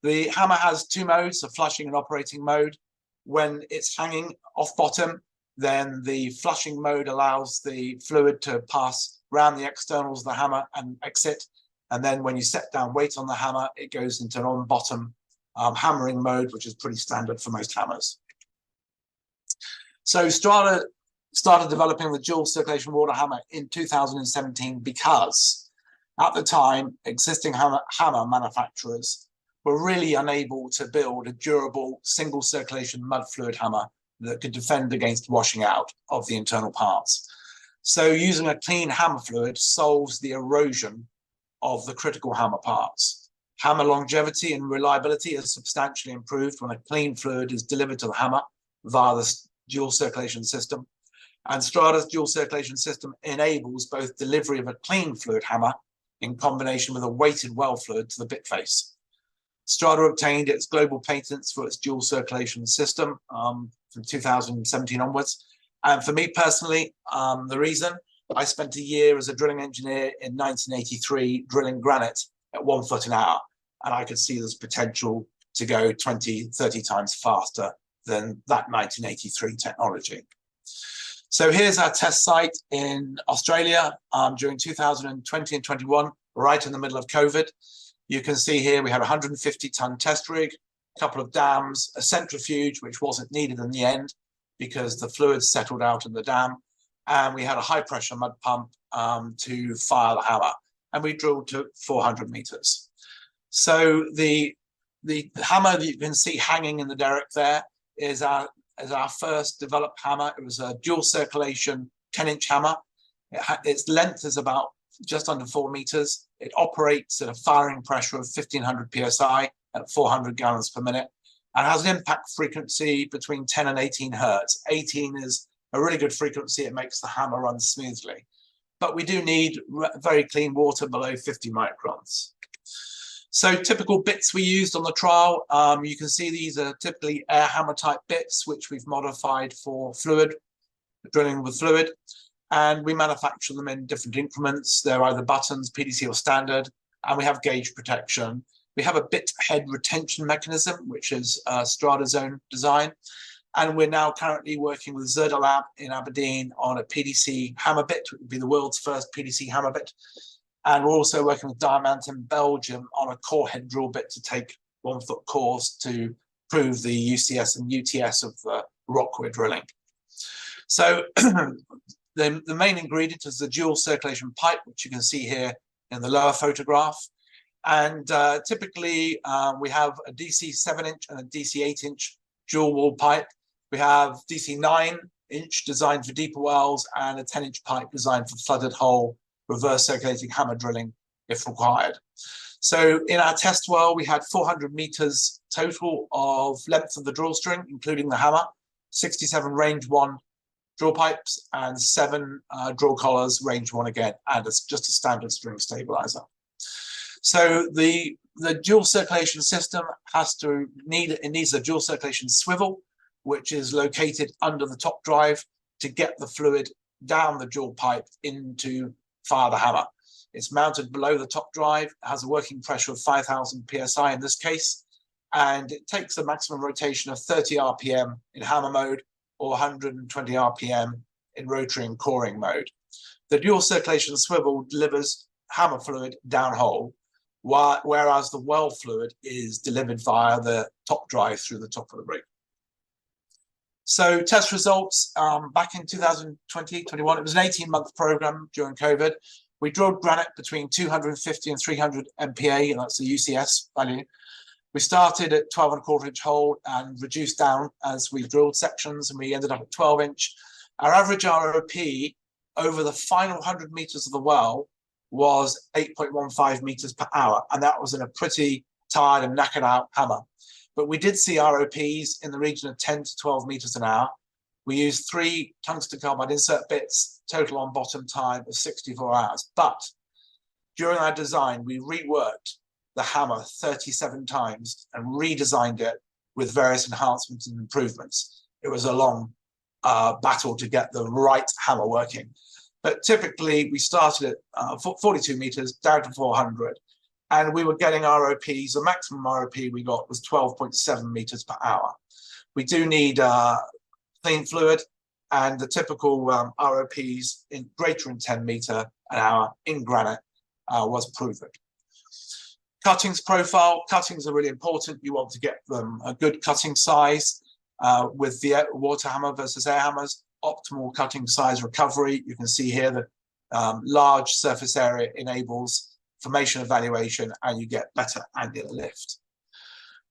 The hammer has two modes, a flushing and operating mode. When it's hanging off bottom, then the flushing mode allows the fluid to pass around the externals of the hammer and exit. And then when you set down weight on the hammer, it goes into an on-bottom hammering mode, which is pretty standard for most hammers. So Strada started developing the dual circulation water hammer in 2017 because at the time, existing hammer manufacturers were really unable to build a durable single circulation mud fluid hammer that could defend against washing out of the internal parts. So using a clean hammer fluid solves the erosion of the critical hammer parts. Hammer longevity and reliability is substantially improved when a clean fluid is delivered to the hammer via the dual circulation system. And Strada's dual circulation system enables both delivery of a clean fluid hammer in combination with a weighted well fluid to the bit face. Strada obtained its global patents for its dual circulation system from 2017 onwards. And for me personally, the reason, I spent a year as a drilling engineer in 1983 drilling granite at 1 foot an hour. And I could see this potential to go 20, 30 times faster than that 1983 technology. So here's our test site in Australia during 2020 and 21, right in the middle of COVID. You can see here we had a 150-ton test rig, a couple of dams, a centrifuge, which wasn't needed in the end because the fluids settled out in the dam. And we had a high-pressure mud pump to fire the hammer. And we drilled to 400 meters. So the hammer that you can see hanging in the derrick there is our first developed hammer. It was a dual circulation 10-inch hammer. Its length is about just under 4 meters. It operates at a firing pressure of 1500 psi at 400 gallons per minute and has an impact frequency between 10 and 18 hertz. 18 is a really good frequency. It makes the hammer run smoothly. But we do need very clean water below 50 microns. So typical bits we used on the trial, you can see these are typically air hammer type bits, which we've modified for fluid, drilling with fluid. And we manufacture them in different increments. They're either buttons, PDC or standard, and we have gauge protection. We have a bit head retention mechanism, which is Strada's own design. And we're now currently working with Zerda Lab in Aberdeen on a PDC hammer bit, which would be the world's first PDC hammer bit. And we're also working with Diamant in Belgium on a core head drill bit to take 1 foot cores to prove the UCS and UTS of the rock we're drilling. So the main ingredient is the dual circulation pipe, which you can see here in the lower photograph. And typically we have a DC 7-inch and a DC 8-inch dual wall pipe. We have DC 9-inch designed for deeper wells and a 10-inch pipe designed for flooded hole reverse circulating hammer drilling if required. So in our test well, we had 400 meters total of length of the drill string, including the hammer, 67 range 1 drill pipes and 7 drill collars, range 1 again, and it's just a standard string stabilizer. So the dual circulation system needs a dual circulation swivel, which is located under the top drive to get the fluid down the dual pipe into fire the hammer. It's mounted below the top drive, has a working pressure of 5,000 psi in this case, and it takes a maximum rotation of 30 RPM in hammer mode or 120 RPM in rotary and coring mode. The dual circulation swivel delivers hammer fluid downhole, whereas the well fluid is delivered via the top drive through the top of the rig. So test results back in 2020-21, it was an 18-month program during COVID. We drilled granite between 250 and 300 MPa, and that's the UCS value. We started at 12.25 inch hole and reduced down as we drilled sections, and we ended up at 12 inch. Our average ROP over the final 100 meters of the well was 8.15 meters per hour, and that was in a pretty tired and knackered out hammer. But we did see ROPs in the region of 10 to 12 meters an hour. We used 3 tungsten carbide insert bits, total on bottom time of 64 hours. But during our design, we reworked the hammer 37 times and redesigned it with various enhancements and improvements. It was a long battle to get the right hammer working. But typically, we started at 42 meters down to 400. And we were getting ROPs, the maximum ROP we got was 12.7 meters per hour. We do need clean fluid, and the typical ROPs in greater than 10 meter an hour in granite was proven. Cuttings profile, cuttings are really important. You want to get them a good cutting size with the water hammer versus air hammers, optimal cutting size recovery. You can see here that large surface area enables formation evaluation, and you get better angular lift.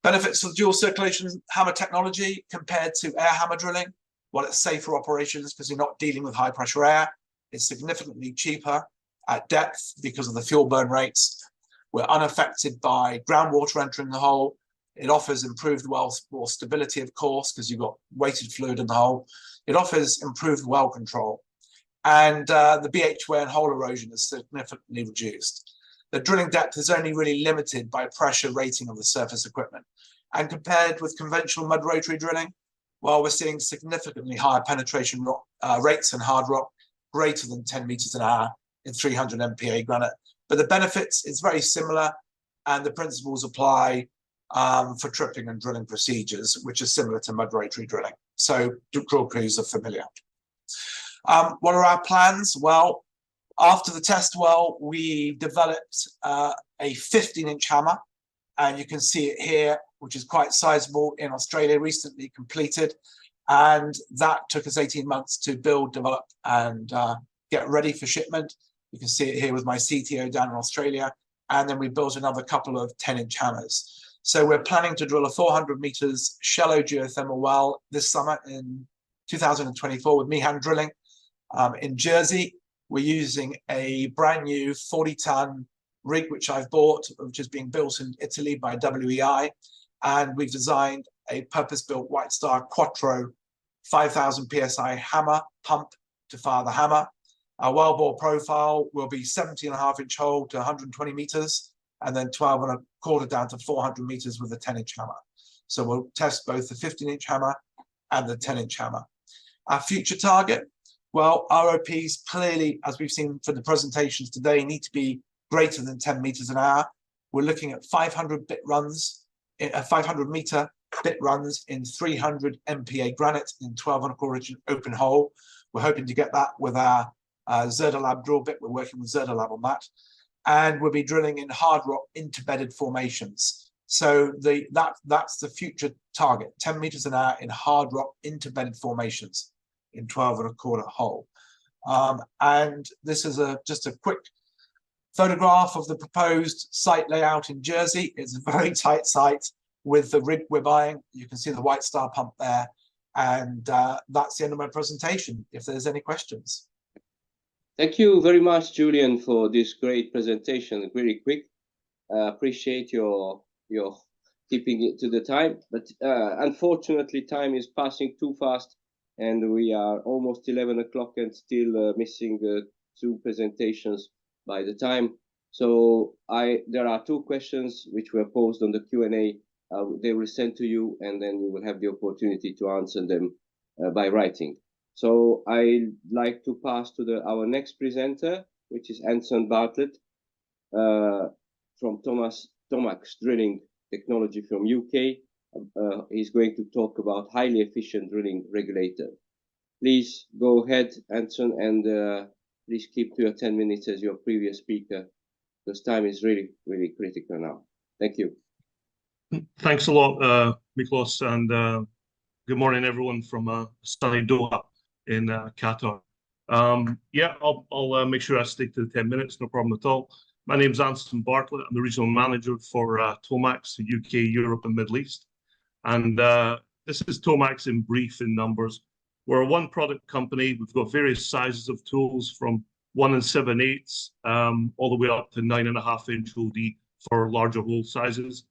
Benefits of dual circulation hammer technology compared to air hammer drilling. Well, it's safer operations because you're not dealing with high pressure air. It's significantly cheaper at depth because of the fuel burn rates. We're unaffected by groundwater entering the hole. It offers improved well stability, of course, because you've got weighted fluid in the hole. It offers improved well control. And the BH wear and hole erosion is significantly reduced. The drilling depth is only really limited by pressure rating of the surface equipment. And compared with conventional mud rotary drilling, well, we're seeing significantly higher penetration rates in hard rock, greater than 10 meters an hour in 300 MPa granite. But the benefits is very similar, and the principles apply for tripping and drilling procedures, which is similar to mud rotary drilling. So drill crews are familiar. What are our plans? Well, after the test well, we developed a 15-inch hammer, and you can see it here, which is quite sizable in Australia, recently completed. And that took us 18 months to build, develop, and get ready for shipment. You can see it here with my CTO down in Australia. And then we built another couple of 10-inch hammers. So we're planning to drill a 400 meters shallow geothermal well this summer in 2024 with me hand drilling. In Jersey, we're using a brand new 40-ton rig, which I've bought, which is being built in Italy by WEI. And we've designed a purpose-built White Star Quattro 5,000 PSI hammer pump to fire the hammer. Our wellbore profile will be 17.5-inch hole to 120 meters, and then 12.25 down to 400 meters with a 10-inch hammer. So we'll test both the 15-inch hammer and the 10-inch hammer. Our future target, well, ROPs clearly, as we've seen from the presentations today, need to be greater than 10 meters an hour. We're looking at 500 bit runs, 500 meter bit runs in 300 MPa granite in 12.25 inch open hole. We're hoping to get that with our Strada Lab drill bit. We're working with Strada Lab on that. And we'll be drilling in hard rock interbedded formations. So that's the future target, 10 meters an hour in hard rock interbedded formations in 12.25 hole. And this is just a quick photograph of the proposed site layout in Jersey. It's a very tight site with the rig we're buying. You can see the White Star pump there. And that's the end of my presentation, if there's any questions. Thank you very much, Julian, for this great presentation. Very quick. Appreciate your keeping it to the time. But unfortunately, time is passing too fast, and we are almost 11 o'clock and still missing 2 presentations by the time. So there are 2 questions which were posed on the Q&A. They will send to you, and then you will have the opportunity to answer them by writing. So I'd like to pass to our next presenter, which is Anson Bartlett from Tomax Drilling Technology from UK. he's going to talk about highly efficient drilling regulator. Please go ahead, Anson, and please keep to your 10 minutes as your previous speaker, because time is really, really critical now. Thank you. Thanks a lot, Miklos, and good morning, everyone from sunny Doha in Qatar. Yeah, I'll make sure I stick to the 10 minutes, no problem at all. My name's Anson Bartlett. I'm the regional manager for Tomax, the UK, Europe, and Middle East. And this is Tomax in brief in numbers. We're a one-product company. We've got various sizes of tools from 1 7/8 all the way up to 9.5-inch OD for larger hole sizes.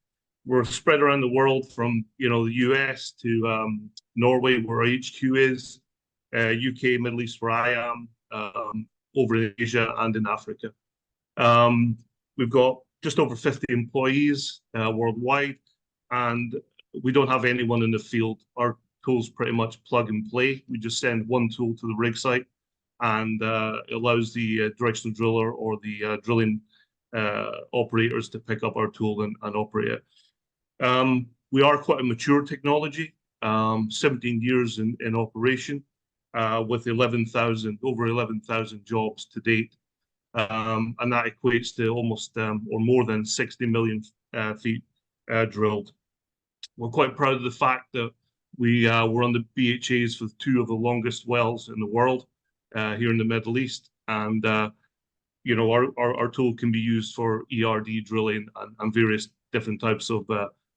We're spread around the world from the US to Norway, where our HQ is, UK, Middle East, where I am, over in Asia and in Africa. We've got just over 50 employees worldwide, and we don't have anyone in the field. Our tools pretty much plug and play. We just send one tool to the rig site, and it allows the directional driller or the drilling operators to pick up our tool and operate it. We are quite a mature technology, 17 years in operation, with over 11,000 jobs to date. And that equates to almost or more than 60 million feet drilled. We're quite proud of the fact that we were on the BHAs for 2 of the longest wells in the world here in the Middle East. And, our tool can be used for ERD drilling and various different types of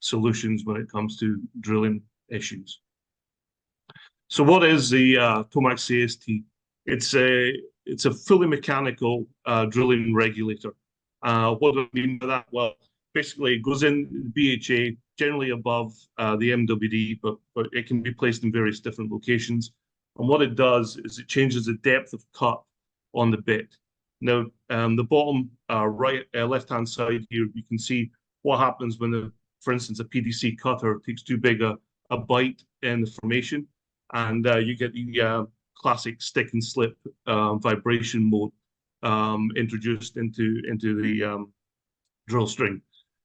solutions when it comes to drilling issues. So what is the Tomax AST? It's a fully mechanical drilling regulator. What do I mean by that? Well, basically it goes in the BHA, generally above the MWD, but it can be placed in various different locations. And what it does is it changes the depth of cut on the bit. Now, the bottom left-hand side here, you can see what happens when, for instance, a PDC cutter takes too big a bite in the formation, and you get the classic stick and slip vibration mode introduced into the drill string.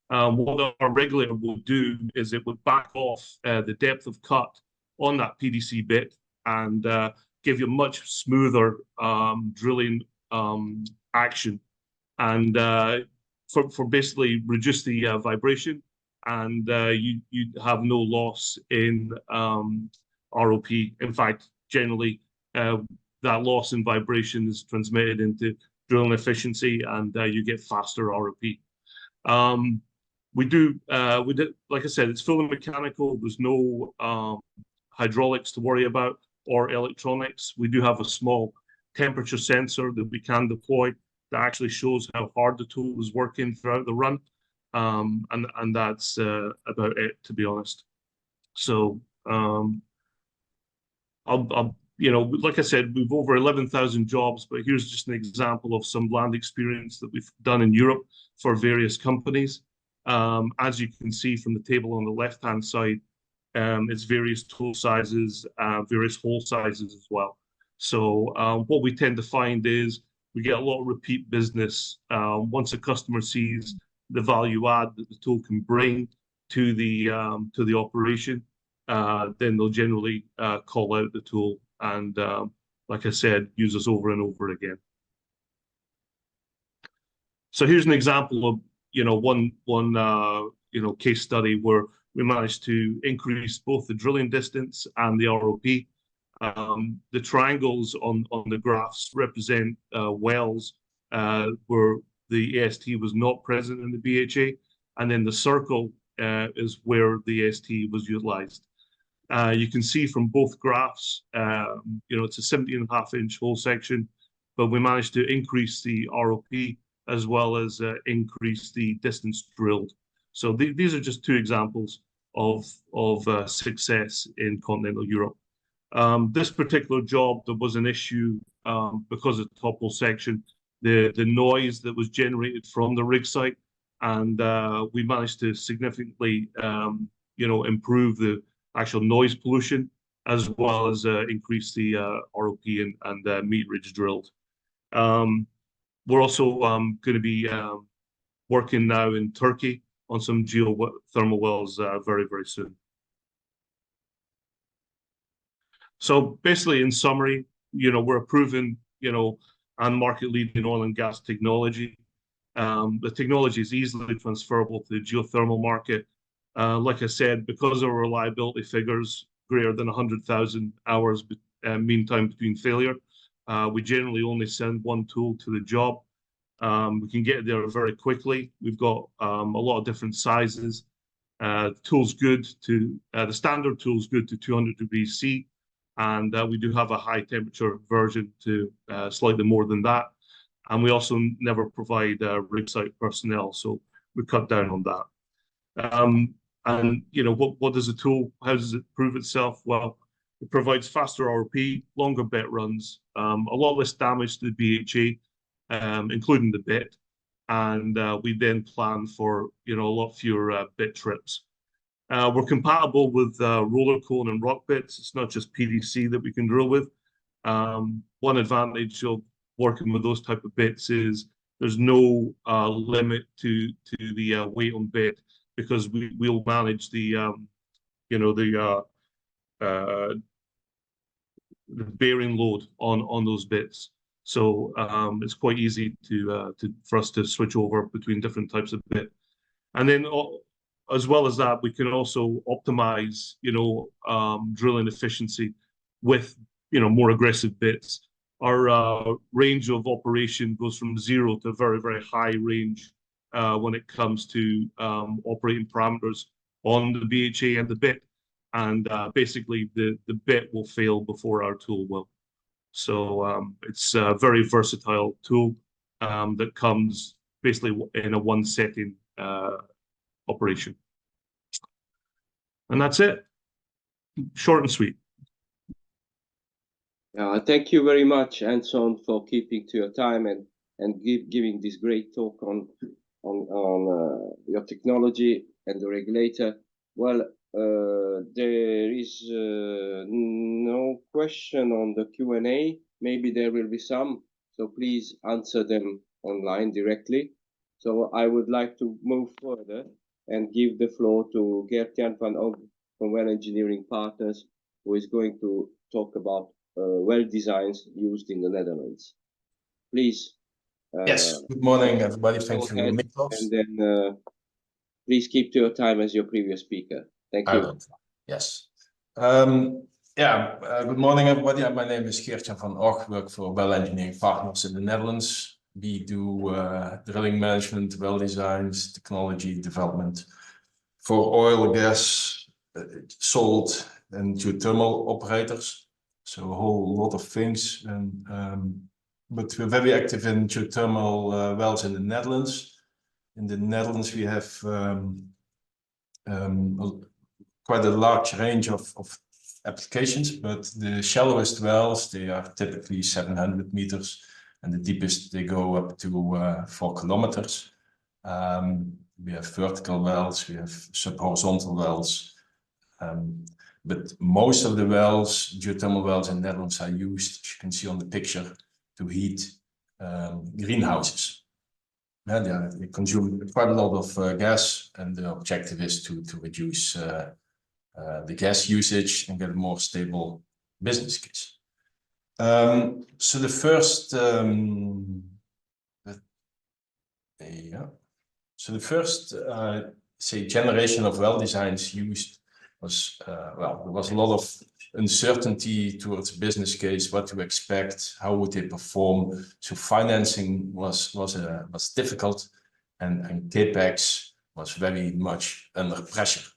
What our regulator will do is it would back off the depth of cut on that PDC bit and give you much smoother drilling action, and for basically reduce the vibration, and you have no loss in ROP. In fact, generally, that loss in vibration is transmitted into drilling efficiency, and you get faster ROP. We did, like I said, it's fully mechanical. There's no hydraulics to worry about or electronics. We do have a small temperature sensor that we can deploy that actually shows how hard the tool is working throughout the run. And that's about it, to be honest. So like I said, we've over 11,000 jobs, but here's just an example of some land experience that we've done in Europe for various companies. As you can see from the table on the left-hand side, it's various tool sizes, various hole sizes as well. So what we tend to find is we get a lot of repeat business. Once a customer sees the value add that the tool can bring to the operation, then they'll generally call out the tool and, like I said, use us over and over again. So here's an example of one case study where we managed to increase both the drilling distance and the ROP. The triangles on the graphs represent wells where the AST was not present in the BHA, and then the circle is where the AST was utilized. You can see from both graphs, it's a 17.5-inch hole section, but we managed to increase the ROP as well as increase the distance drilled. So these are just 2 examples of success in continental Europe. This particular job, there was an issue because of the top hole section, the noise that was generated from the rig site, and we managed to significantly improve the actual noise pollution as well as increase the ROP and meterage drilled. We're also going to be working now in Turkey on some geothermal wells very, very soon. So basically, in summary, we're a proven, and market-leading oil and gas technology. The technology is easily transferable to the geothermal market. Like I said, because of our reliability figures greater than 100,000 hours mean time between failure, we generally only send one tool to the job. We can get there very quickly. We've got a lot of different sizes. The standard tool's good to 200 degrees C, and we do have a high temperature version to slightly more than that. And we also never provide rig site personnel, so we cut down on that. And what does the tool? How does it prove itself? Well, it provides faster RP, longer bit runs, a lot less damage to the BHA, including the bit, and we then plan for a lot fewer bit trips. We're compatible with roller cone and rock bits. It's not just PDC that we can drill with. One advantage of working with those type of bits is there's no limit to the weight on bit, because we'll manage the bearing load on those bits. So it's quite easy for us to switch over between different types of bit. And then as well as that, we can also optimize drilling efficiency with more aggressive bits. Our range of operation goes from 0 to very, very high range when it comes to operating parameters on the BHA and the bit. And basically, the bit will fail before our tool will. So it's a very versatile tool that comes basically in a one setting operation. And that's it. Short and sweet. Thank you very much, Anson, for keeping to your time and giving this great talk on your technology and the regulator. Well, there is no question on the Q&A. Maybe there will be some, so please answer them online directly. So I would like to move further and give the floor to Geertjan Van Og from Well Engineering Partners, who is going to talk about well designs used in the Netherlands. Please. Yes, good morning, everybody. Thank you, Miklos. And then please keep to your time as your previous speaker. Thank you. Yes. Good morning, everybody. My name is Geertjan Van Og, work for Well Engineering Partners in the Netherlands. We do drilling management, well designs, technology development for oil, gas, salt, and geothermal operators. So a whole lot of things. But we're very active in geothermal wells in the Netherlands. In the Netherlands, we have quite a large range of applications, but the shallowest wells, they are typically 700 meters, and the deepest, they go up to 4 kilometers. We have vertical wells, we have sub-horizontal wells, but most of the wells, geothermal wells in the Netherlands, are used, as you can see on the picture, to heat greenhouses. And they consume quite a lot of gas, and the objective is to reduce the gas usage and get a more stable business case. So the first, say, generation of well designs used was, well, there was a lot of uncertainty towards business case, what to expect, how would they perform. So financing was difficult, and CapEx was very much under pressure.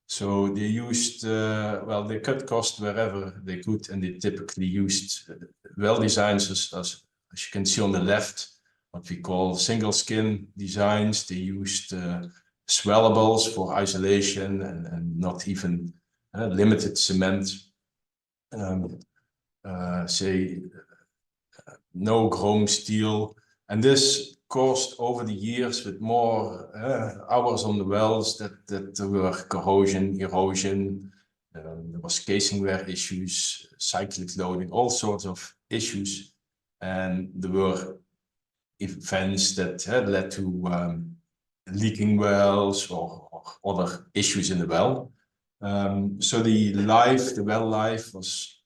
So they used, well, they cut costs wherever they could, and they typically used well designs as you can see on the left, what we call single skin designs. They used swallables for isolation and not even limited cement. Say no chrome steel, and this caused over the years, with more hours on the wells, that there were corrosion, erosion, there was casing wear issues, cyclic loading, all sorts of issues, and there were events that led to leaking wells or other issues in the well. So the well life was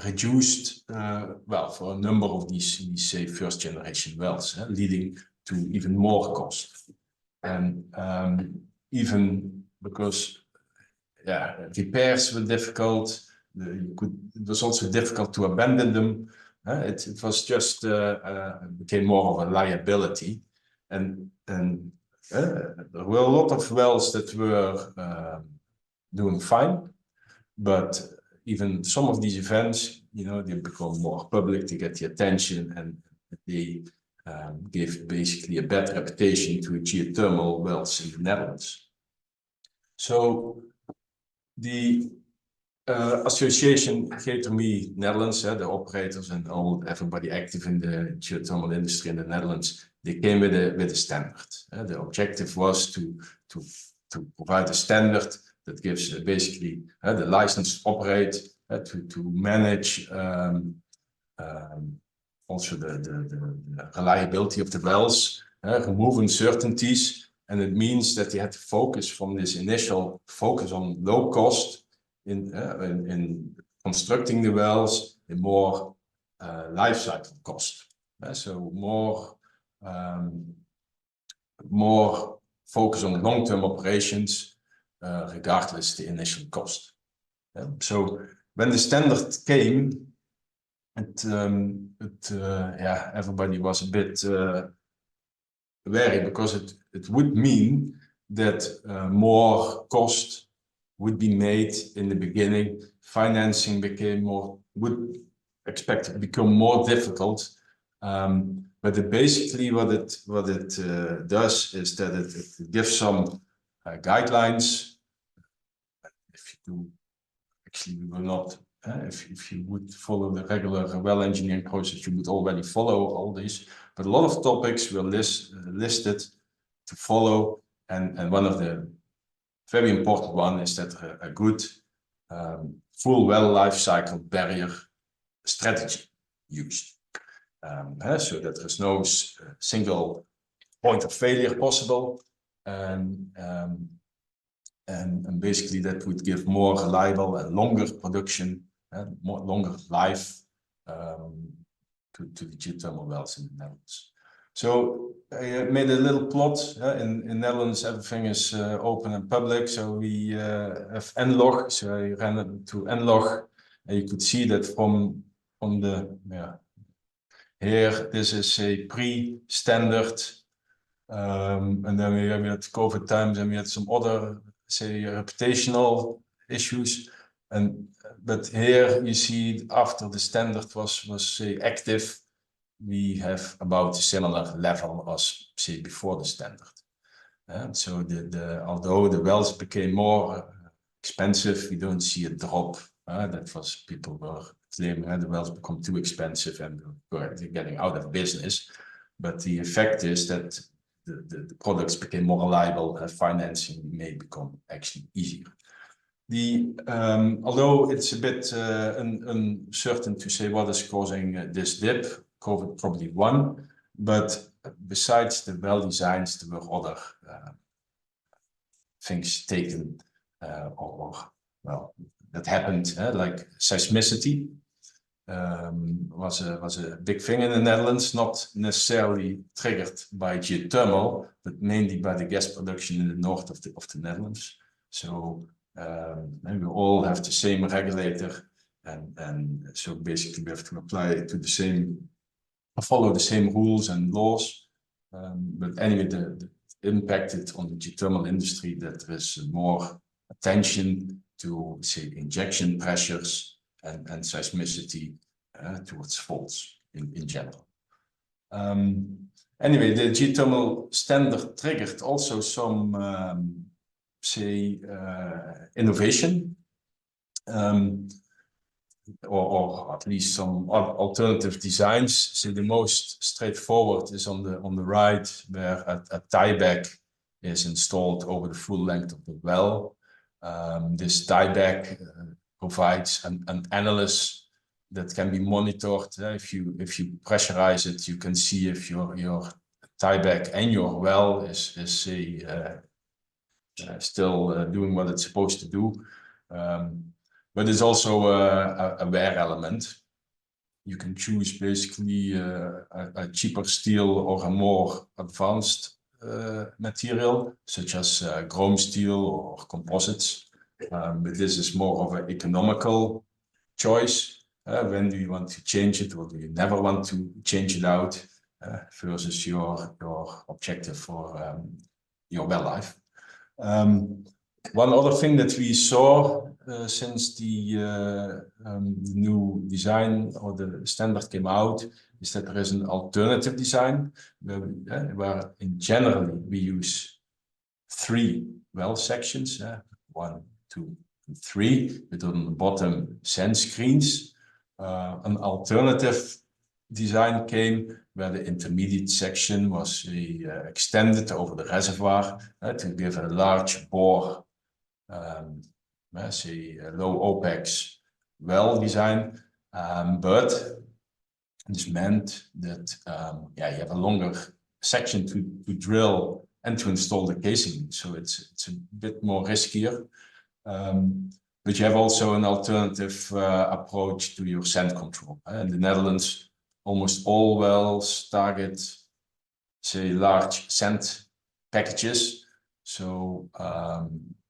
reduced, well, for a number of these say, first generation wells, leading to even more cost. And even because, yeah, repairs were difficult, it was also difficult to abandon them. It was just became more of a liability. And there were a lot of wells that were doing fine, but even some of these events, you know, they become more public, they get the attention, and they gave basically a bad reputation to geothermal wells in the Netherlands. So the association Geothermal Netherlands, the operators and everybody active in the geothermal industry in the Netherlands, they came with a standard. The objective was to provide a standard that gives basically the license to operate, to manage also the reliability of the wells, remove uncertainties, and it means that they had to focus from this initial focus on low cost in constructing the wells, in more life cycle cost. So more focus on long-term operations, regardless the initial cost. So when the standard came, everybody was a bit wary, because it would mean that more cost would be made in the beginning. Financing would expect to become more difficult. But basically what it does is that it gives some guidelines. If you do, actually we will not, if you would follow the regular well engineering process, you would already follow all these, but a lot of topics were listed to follow, and one of the very important one is that a good full well life cycle barrier strategy used. So that there is no single point of failure possible, and basically that would give more reliable and longer production, longer life to the geothermal wells in the Netherlands. So I made a little plot. In Netherlands, everything is open and public. So we have NLOG. So I ran it to NLOG, and you could see that from the here. This is a pre-standard, and then we had COVID times, and we had some other, say, reputational issues. But here you see after the standard was say active, we have about a similar level as say before the standard. So although the wells became more expensive, we don't see a drop. That was people were claiming the wells become too expensive and were getting out of business. But the effect is that the products became more reliable, and financing may become actually easier. Although it's a bit uncertain to say what is causing this dip, COVID probably one, but besides the well designs, there were other things taken that happened, like seismicity was a big thing in the Netherlands, not necessarily triggered by geothermal, but mainly by the gas production in the north of the Netherlands. So we all have the same regulator, and so basically we have to apply to the same, follow the same rules and laws. But anyway, the impacted on the geothermal industry that there is more attention to, say, injection pressures and seismicity towards faults in general. Anyway, the geothermal standard triggered also some, say, innovation, or at least some alternative designs. So the most straightforward is on the right, where a tieback is installed over the full length of the well. This tieback provides an analysis that can be monitored. If you pressurize it, you can see if your tieback and your well is say still doing what it's supposed to do. But it's also a wear element. You can choose basically a cheaper steel or a more advanced material, such as chrome steel or composites. But this is more of an economical choice. When do you want to change it, or do you never want to change it out, versus your objective for your well life. One other thing that we saw since the new design or the standard came out is that there is an alternative design where in general we use 3 well sections, 1, 2, and 3, with on the bottom sand screens. An alternative design came where the intermediate section was extended over the reservoir to give a large bore, say a low OPEX well design, but this meant that you have a longer section to drill and to install the casing, so it's a bit more riskier. But you have also an alternative approach to your sand control. In the Netherlands, almost all wells target, say, large sand packages. So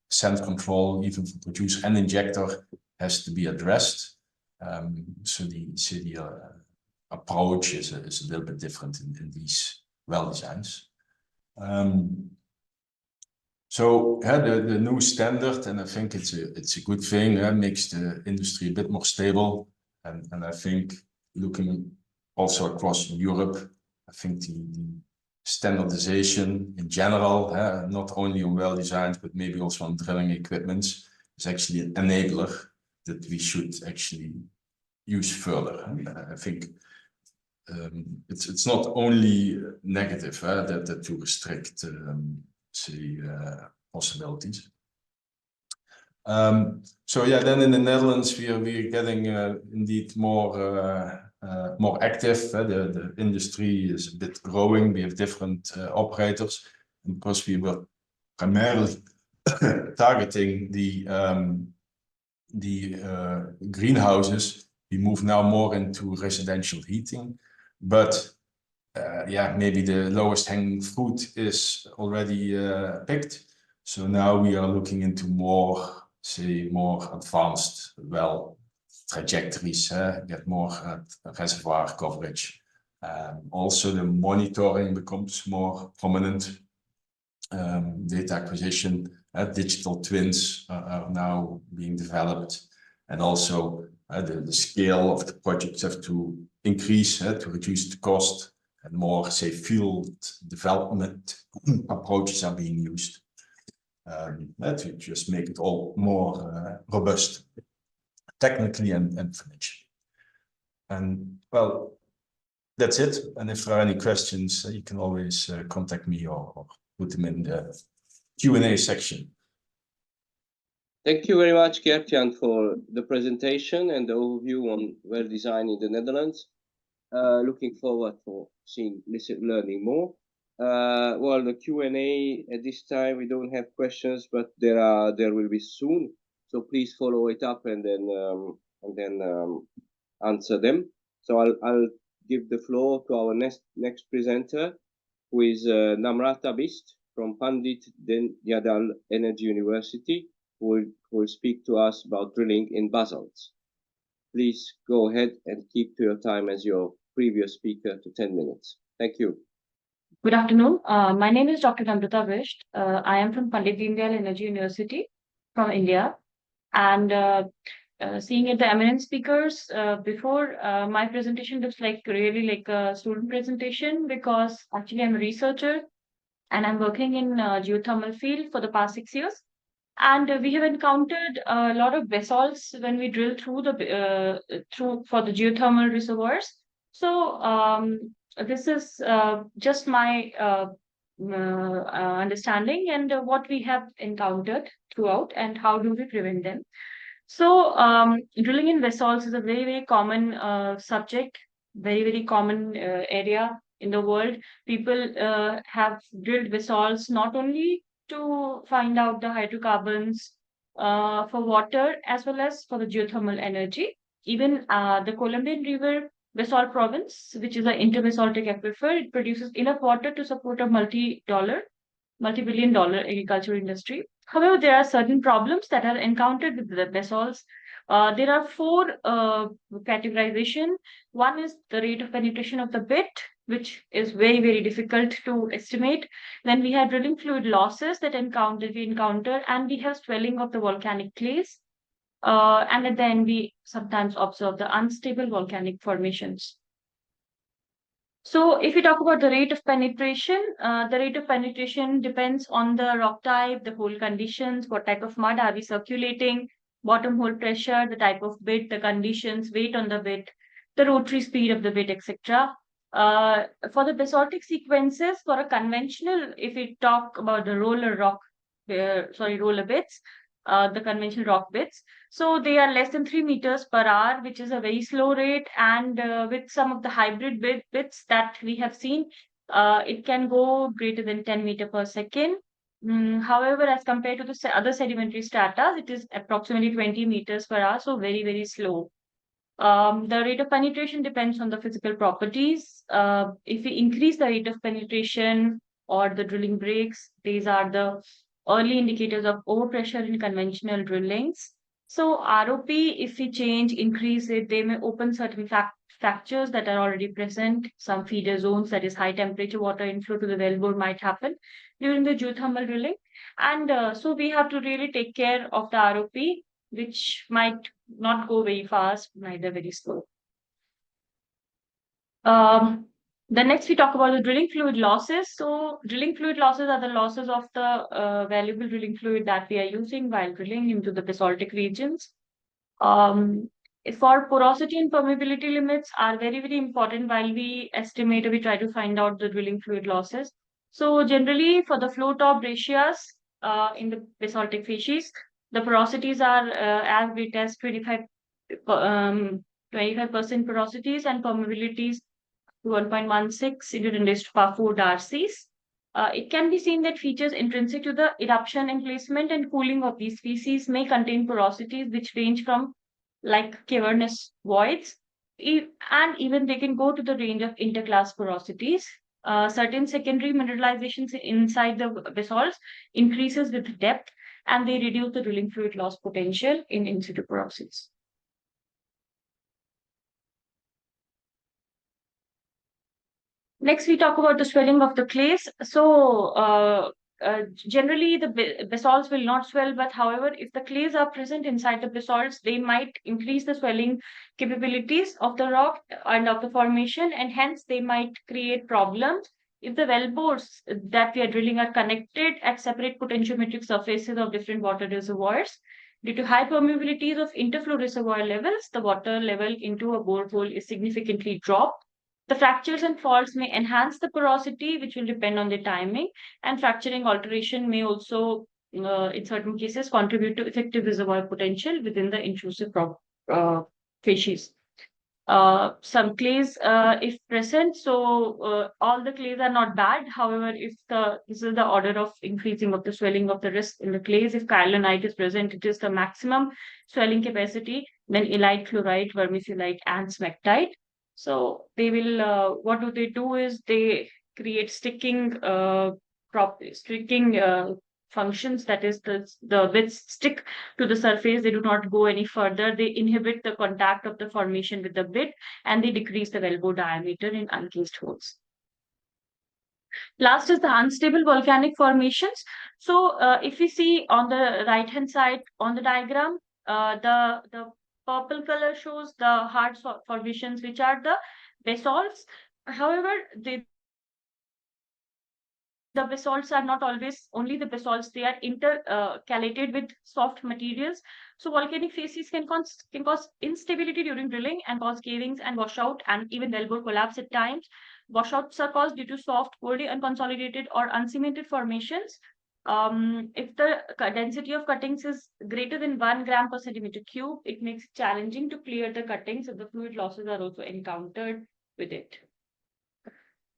sand control, even for producer and injector, has to be addressed. So the approach is a little bit different in these well designs. So the new standard, and I think it's a good thing, makes the industry a bit more stable. And I think looking also across Europe, I think the standardization in general, not only on well designs, but maybe also on drilling equipments, is actually an enabler that we should actually use further. I think it's not only negative that to restrict say possibilities. So yeah, then in the Netherlands we are getting indeed more active. The industry is a bit growing. We have different operators, and because we were primarily targeting the greenhouses, we move now more into residential heating. But yeah, maybe the lowest hanging fruit is already picked. So now we are looking into more, say, more advanced well trajectories, get more reservoir coverage. Also, the monitoring becomes more prominent. Data acquisition, digital twins are now being developed, and also the scale of the projects have to increase to reduce the cost, and more, say, field development approaches are being used to just make it all more robust, technically and financially. And well, that's it. And if there are any questions, you can always contact me or put them in the Q&A section. Thank you very much, Geertjan, for the presentation and the overview on well design in the Netherlands. Looking forward for learning more. Well, the Q&A at this time, we don't have questions, but there will be soon. So please follow it up and then answer them. So I'll give the floor to our next presenter, who is Namrata Bist from Pandit Deendayal Energy University, who will speak to us about drilling in basalts. Please go ahead and keep to your time as your previous speaker to 10 minutes. Thank you. Good afternoon. My name is Dr. Namrata Bist. I am from Pandit Deendayal Energy University from India. And seeing at the eminent speakers before, my presentation looks like really like a student presentation, because actually I'm a researcher and I'm working in geothermal field for the past 6 years. And we have encountered a lot of basalts when we drill through for the geothermal reservoirs. So this is just my understanding and what we have encountered throughout and how do we prevent them. So drilling in basalts is a very, very common subject, very, very common area in the world. People have drilled basalts not only to find out the hydrocarbons for water as well as for the geothermal energy. Even the Colombian River Basalt province, which is an interbasaltic aquifer, it produces enough water to support a multi-billion-dollar agriculture industry. However, there are certain problems that are encountered with the basalts. There are four categorization. One is the rate of penetration of the bit, which is very, very difficult to estimate. Then we have drilling fluid losses that we encounter, and we have swelling of the volcanic clays. And at the end, we sometimes observe the unstable volcanic formations. So if we talk about the rate of penetration depends on the rock type, the hole conditions, what type of mud are we circulating, bottom hole pressure, the type of bit, the conditions, weight on the bit, the rotary speed of the bit, etc. For the basaltic sequences, for a conventional, if we talk about the roller bits, the conventional rock bits. So they are less than 3 meters per hour, which is a very slow rate. And with some of the hybrid bits that we have seen, it can go greater than 10 meters per second. However, as compared to the other sedimentary strata, it is approximately 20 meters per hour, so very, very slow. The rate of penetration depends on the physical properties. If we increase the rate of penetration or the drilling breaks, these are the early indicators of overpressure in conventional drillings. So ROP, if we increase it, they may open certain fractures that are already present. Some feeder zones, that is high temperature water inflow to the wellbore, might happen during the geothermal drilling. And so we have to really take care of the ROP, which might not go very fast, neither very slow. The next we talk about the drilling fluid losses. So drilling fluid losses are the losses of the valuable drilling fluid that we are using while drilling into the basaltic regions. For porosity and permeability limits are very, very important while we estimate or we try to find out the drilling fluid losses. So generally for the flow top breccias in the basaltic facies, the porosities are as great as 25% porosities and permeabilities 1.16 into 10 raised to power 4 darcies. It can be seen that features intrinsic to the eruption and placement and cooling of these species may contain porosities which range from like cavernous voids, and even they can go to the range of interclass porosities. Certain secondary mineralizations inside the basalts increases with depth, and they reduce the drilling fluid loss potential in situ porosities. Next, we talk about the swelling of the clays. So generally, the basalts will not swell, but however, if the clays are present inside the basalts, they might increase the swelling capabilities of the rock and of the formation, and hence they might create problems if the wellbores that we are drilling are connected at separate potentiometric surfaces of different water reservoirs. Due to high permeabilities of interflow reservoir levels, the water level into a borehole is significantly dropped. The fractures and faults may enhance the porosity, which will depend on the timing, and fracturing alteration may also, in certain cases, contribute to effective reservoir potential within the intrusive facies. Some clays, if present, so all the clays are not bad. However, if this is the order of increasing of the swelling of the risk in the clays, if kyanite is present, it is the maximum swelling capacity, then elite, chlorite, vermiculite, and smectite. So they will, what they do is they create sticking functions, that is the bits stick to the surface, they do not go any further, they inhibit the contact of the formation with the bit, and they decrease the wellbore diameter in uncased holes. Last is the unstable volcanic formations. So if we see on the right hand side on the diagram, the purple color shows the hard formations, which are the basalts. However, the basalts are not always only the basalts, they are intercalated with soft materials. So volcanic facies can cause instability during drilling and cause cavings and washout and even wellbore collapse at times. Washouts are caused due to soft, poorly unconsolidated or uncemented formations. If the density of cuttings is greater than 1 gram per centimeter cube, it makes it challenging to clear the cuttings, and the fluid losses are also encountered with it.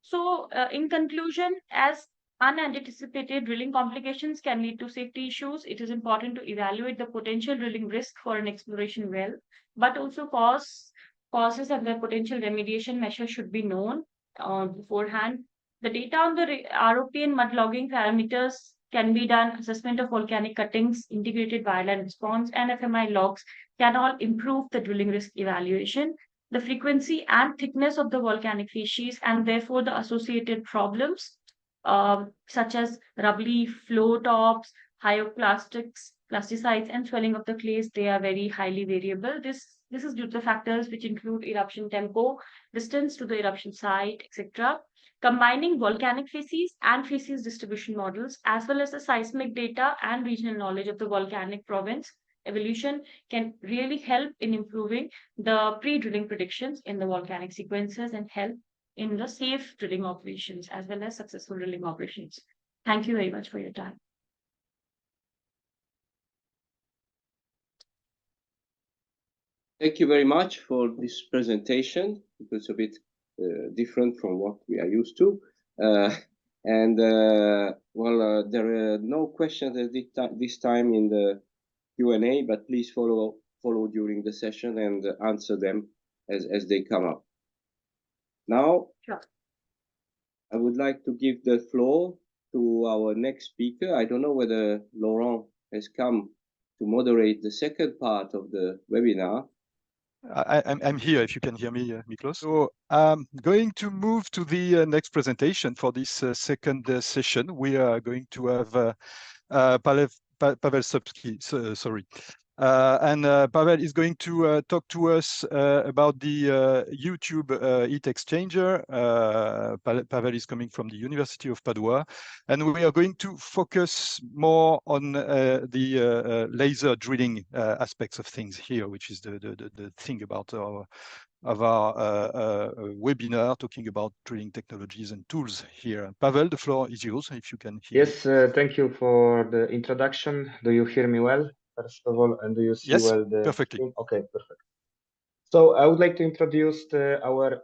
So in conclusion, as Unanticipated drilling complications can lead to safety issues. It is important to evaluate the potential drilling risk for an exploration well, but also causes and their potential remediation measures should be known beforehand. The data on the ROP and mud logging parameters can be done. Assessment of volcanic cuttings, integrated wildland response, and FMI logs can all improve the drilling risk evaluation. The frequency and thickness of the volcanic facies and therefore the associated problems such as rubbly flow tops, plasticides, and swelling of the clays, they are very highly variable. This is due to the factors which include eruption tempo, distance to the eruption site, etc. Combining volcanic facies and facies distribution models, as well as the seismic data and regional knowledge of the volcanic province evolution can really help in improving the pre-drilling predictions in the volcanic sequences and help in the safe drilling operations as well as successful drilling operations. Thank you very much for your time. Thank you very much for this presentation. It was a bit different from what we are used to. Well, there are no questions at this time in the Q&A, but please follow during the session and answer them as they come up. Now, sure. I would like to give the floor to our next speaker. I don't know whether Laurent has come to moderate the second part of the webinar. I'm here, if you can hear me, Miklos. So I'm going to move to the next presentation for this second session. We are going to have Pawel Slupski, sorry. Pawel is going to talk to us about the YouTube heat exchanger. Pawel is coming from the University of Padua, and we are going to focus more on the laser drilling aspects of things here, which is the thing about our webinar, talking about drilling technologies and tools here. Pawel, the floor is yours, if you can hear. Yes, thank you for the introduction. Do you hear me well, first of all, and do you see well the perfectly. screen? Okay, perfect. So I would like to introduce our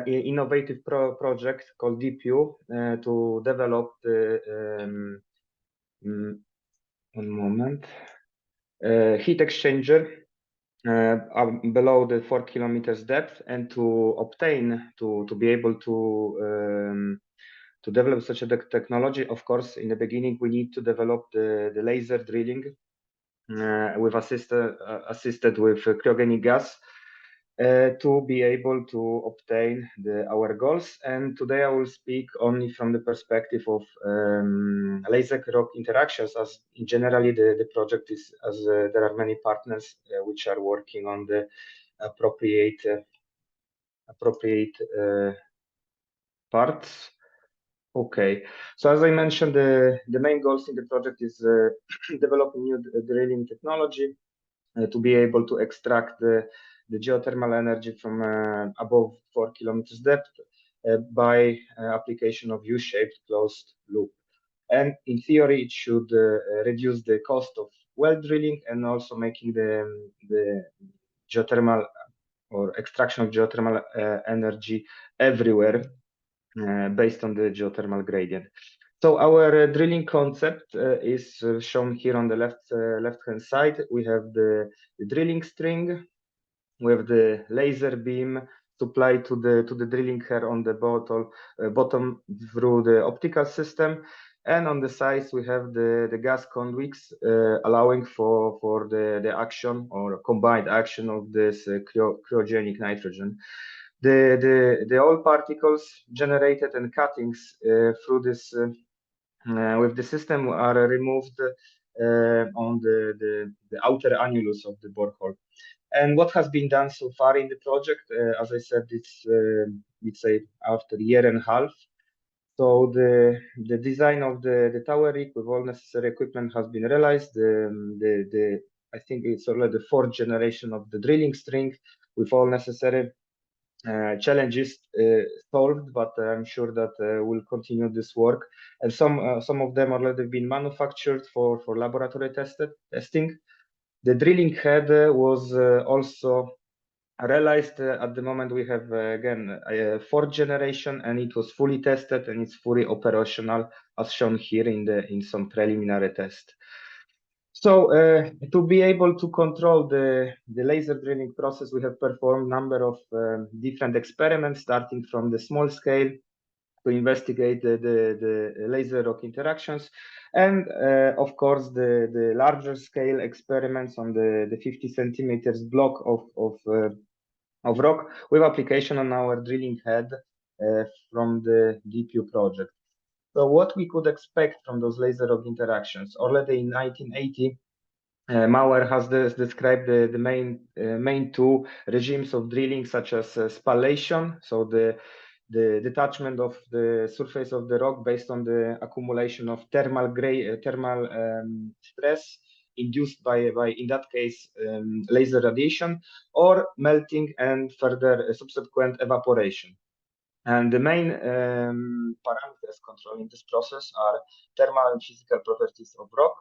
innovative project called DeepU to develop the one moment heat exchanger below the 4 kilometers depth, and to obtain to be able to develop such a technology. Of course, in the beginning we need to develop the laser drilling with assisted with cryogenic gas to be able to obtain our goals. And today I will speak only from the perspective of laser rock interactions, as generally the project is, as there are many partners which are working on the appropriate parts. Okay, so as I mentioned, the main goals in the project is developing new drilling technology to be able to extract the geothermal energy from above 4 kilometers depth by application of U-shaped closed loop. And in theory, it should reduce the cost of well drilling and also making the geothermal or extraction of geothermal energy everywhere based on the geothermal gradient. So our drilling concept is shown here on the left-hand side. We have the drilling string with the laser beam supplied to the drilling head on the bottom through the optical system, and on the sides we have the gas conduits allowing for the action or combined action of this cryogenic nitrogen. The oil particles generated and cuttings through this with the system are removed on the outer annulus of the borehole. And what has been done so far in the project, as I said, it's after a year and a half. So the design of the tower rig with all necessary equipment has been realized. I think it's already the 4th generation of the drilling string with all necessary challenges solved, but I'm sure that we'll continue this work. And some of them already been manufactured for laboratory testing. The drilling head was also I realized at the moment we have again a fourth generation, and it was fully tested and it's fully operational, as shown here in some preliminary test. So to be able to control the laser drilling process, we have performed a number of different experiments, starting from the small scale to investigate the laser rock interactions, and of course the larger scale experiments on the 50 centimeters block of rock with application on our drilling head from the DPU project. So what we could expect from those laser rock interactions? Already in 1980, Mauer has described the main two regimes of drilling, such as spallation, so the detachment of the surface of the rock based on the accumulation of thermal stress induced by in that case laser radiation, or melting and further subsequent evaporation. And the main parameters controlling this process are thermal and physical properties of rock,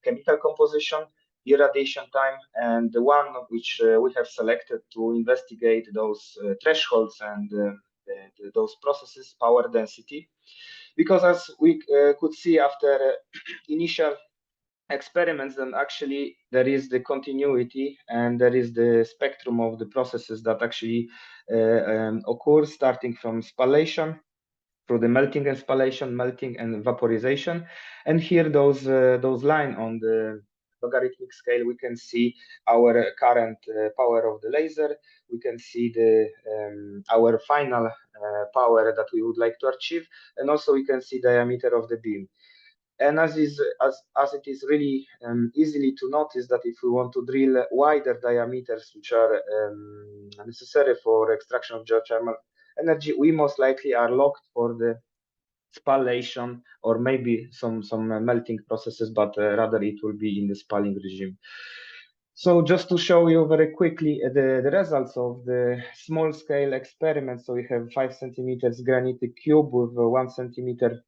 chemical composition, irradiation time, and the one which we have selected to investigate those thresholds and those processes, power density. Because as we could see after initial experiments, then actually there is the continuity and there is the spectrum of the processes that actually occur, starting from spallation through the melting and spallation, melting and vaporization. And here those lines on the logarithmic scale, we can see our current power of the laser. We can see the our final power that we would like to achieve, and also we can see diameter of the beam. And as it is really easily to notice that if we want to drill wider diameters, which are necessary for extraction of geothermal energy, we most likely are locked for the spallation or maybe some melting processes, but rather it will be in the spalling regime. So just to show you very quickly the results of the small scale experiment. So we have 5 centimeters granitic cube with 1 centimeter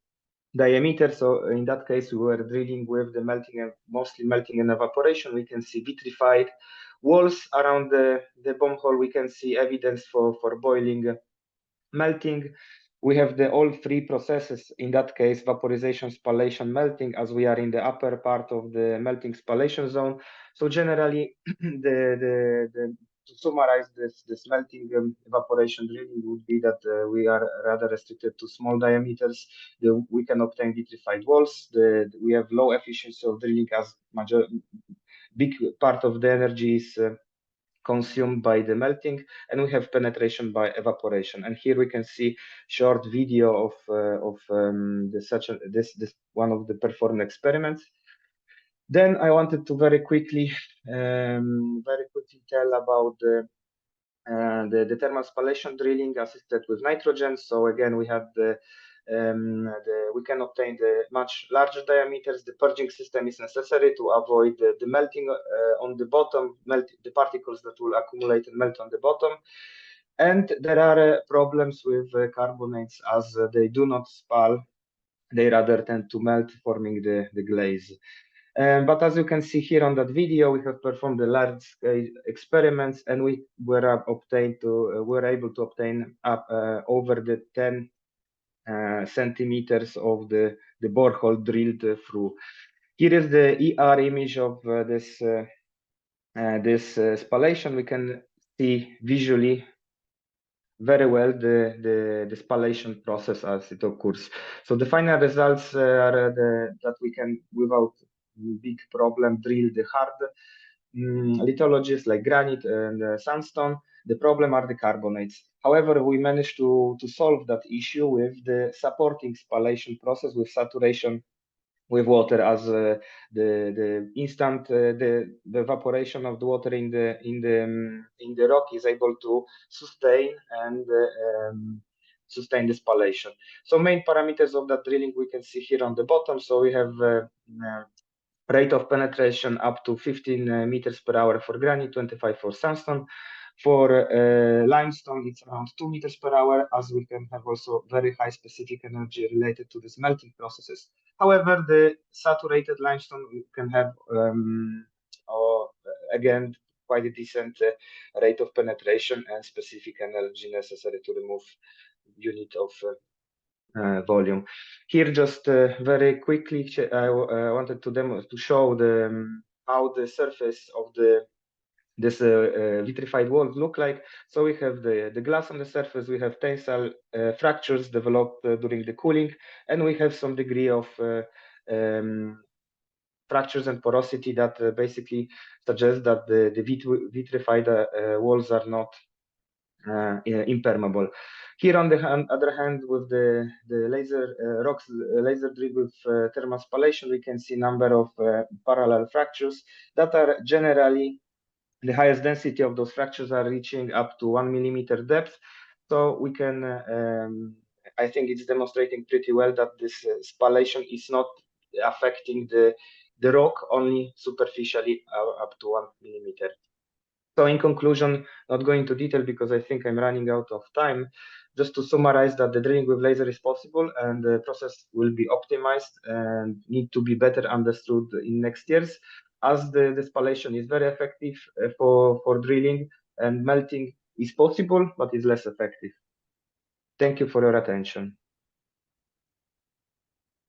diameter. So in that case, we were drilling with the melting and mostly melting and evaporation. We can see vitrified walls around the bomb hole. We can see evidence for boiling, melting. We have all three processes, in that case, vaporization, spallation, melting, as we are in the upper part of the melting spallation zone. So generally, to summarize this melting evaporation drilling would be that we are rather restricted to small diameters. We can obtain vitrified walls. We have low efficiency of drilling, as big part of the energy is consumed by the melting, and we have penetration by evaporation. And here we can see short video of this one of the performed experiments. Then I wanted to very quickly tell about the thermal spallation drilling assisted with nitrogen. So again, we have we can obtain the much larger diameters. The purging system is necessary to avoid the melting on the bottom, the particles that will accumulate and melt on the bottom. And there are problems with carbonates, as they do not spall. They rather tend to melt, forming the glaze. But as you can see here on that video, we have performed the large-scale experiments, and we were able to obtain up over the 10 centimeters of the borehole drilled through. Here is the ER image of this spallation. We can see visually very well the spallation process as it occurs. So the final results are that we can, without big problem, drill the hard lithologies like granite and sandstone. The problem are the carbonates. However, we managed to solve that issue with the supporting spallation process with saturation with water, as the instant the evaporation of the water in the rock is able to sustain and sustain the spallation. So main parameters of that drilling we can see here on the bottom. So we have rate of penetration up to 15 meters per hour for granite, 25 for sandstone. For limestone, it's around 2 meters per hour, as we can have also very high specific energy related to these melting processes. However, the saturated limestone can have, again, quite a decent rate of penetration and specific energy necessary to remove unit of volume. Here, just very quickly, I wanted to show how the surface of this vitrified walls look like. So we have the glass on the surface, we have tensile fractures developed during the cooling, and we have some degree of fractures and porosity that basically suggests that the vitrified walls are not impermeable. Here, on the other hand, with the laser rocks, laser drill with thermal spallation, we can see number of parallel fractures that are generally the highest density of those fractures are reaching up to 1 millimeter depth. So we can, I think it's demonstrating pretty well that this spallation is not affecting the rock only superficially up to 1 millimeter. So in conclusion, not going into detail because I think I'm running out of time, just to summarize that the drilling with laser is possible and the process will be optimized and need to be better understood in next years, as the spallation is very effective for drilling, and melting is possible but is less effective. Thank you for your attention.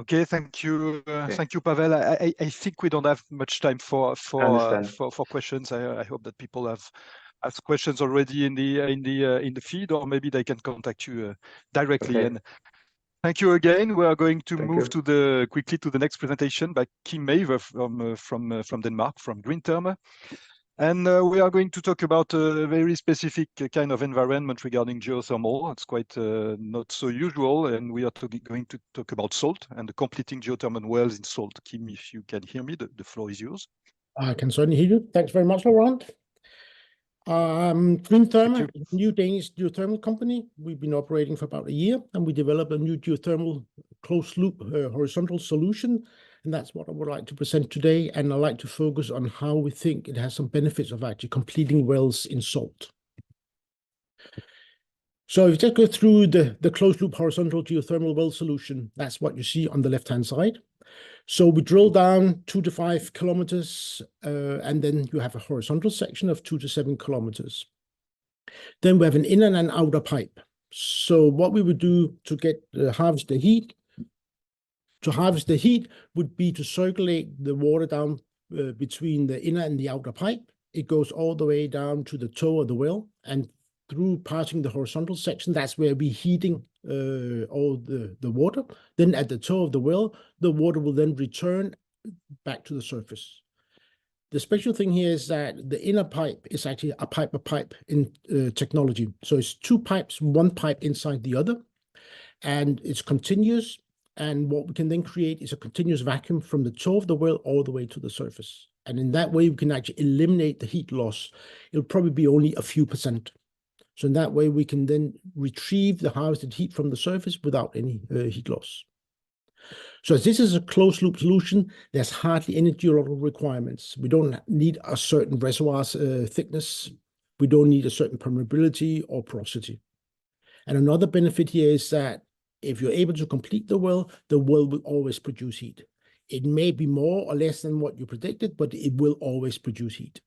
Okay, thank you, Pawel. I think we don't have much time for questions. I hope that people have asked questions already in the feed, or maybe they can contact you directly. Okay. And thank you again. We are going to move quickly to the next presentation by Kim Maver from Denmark, from Green Thermal. And we are going to talk about a very specific kind of environment regarding geothermal. It's quite not so usual, and we are going to talk about salt and the completing geothermal wells in salt. Kim, if you can hear me, the floor is yours. I can certainly hear you. Thanks very much, Laurent. Green Thermal, a new Danish geothermal company. We've been operating for about a year, and we developed a new geothermal closed-loop horizontal solution. And that's what I would like to present today. And I'd like to focus on how we think it has some benefits of actually completing wells in salt. So if you just go through the closed-loop horizontal geothermal well solution, that's what you see on the left-hand side. So we drill down 2 to 5 kilometers, and then you have a horizontal section of 2 to 7 kilometers. Then we have an inner and an outer pipe. So what we would do to harvest the heat, would be to circulate the water down between the inner and the outer pipe. It goes all the way down to the toe of the well, and through passing the horizontal section, that's where we're heating all the water. Then at the toe of the well, the water will then return back to the surface. The special thing here is that the inner pipe is actually a pipe in technology. So it's 2 pipes, 1 pipe inside the other, and it's continuous. And what we can then create is a continuous vacuum from the toe of the well all the way to the surface. And in that way, we can actually eliminate the heat loss. It'll probably be only a few %. So in that way, we can then retrieve the harvested heat from the surface without any heat loss. So as this is a closed loop solution, there's hardly any geological requirements. We don't need a certain reservoir thickness. We don't need a certain permeability or porosity. And another benefit here is that if you're able to complete the well will always produce heat. It may be more or less than what you predicted, but it will always produce heat.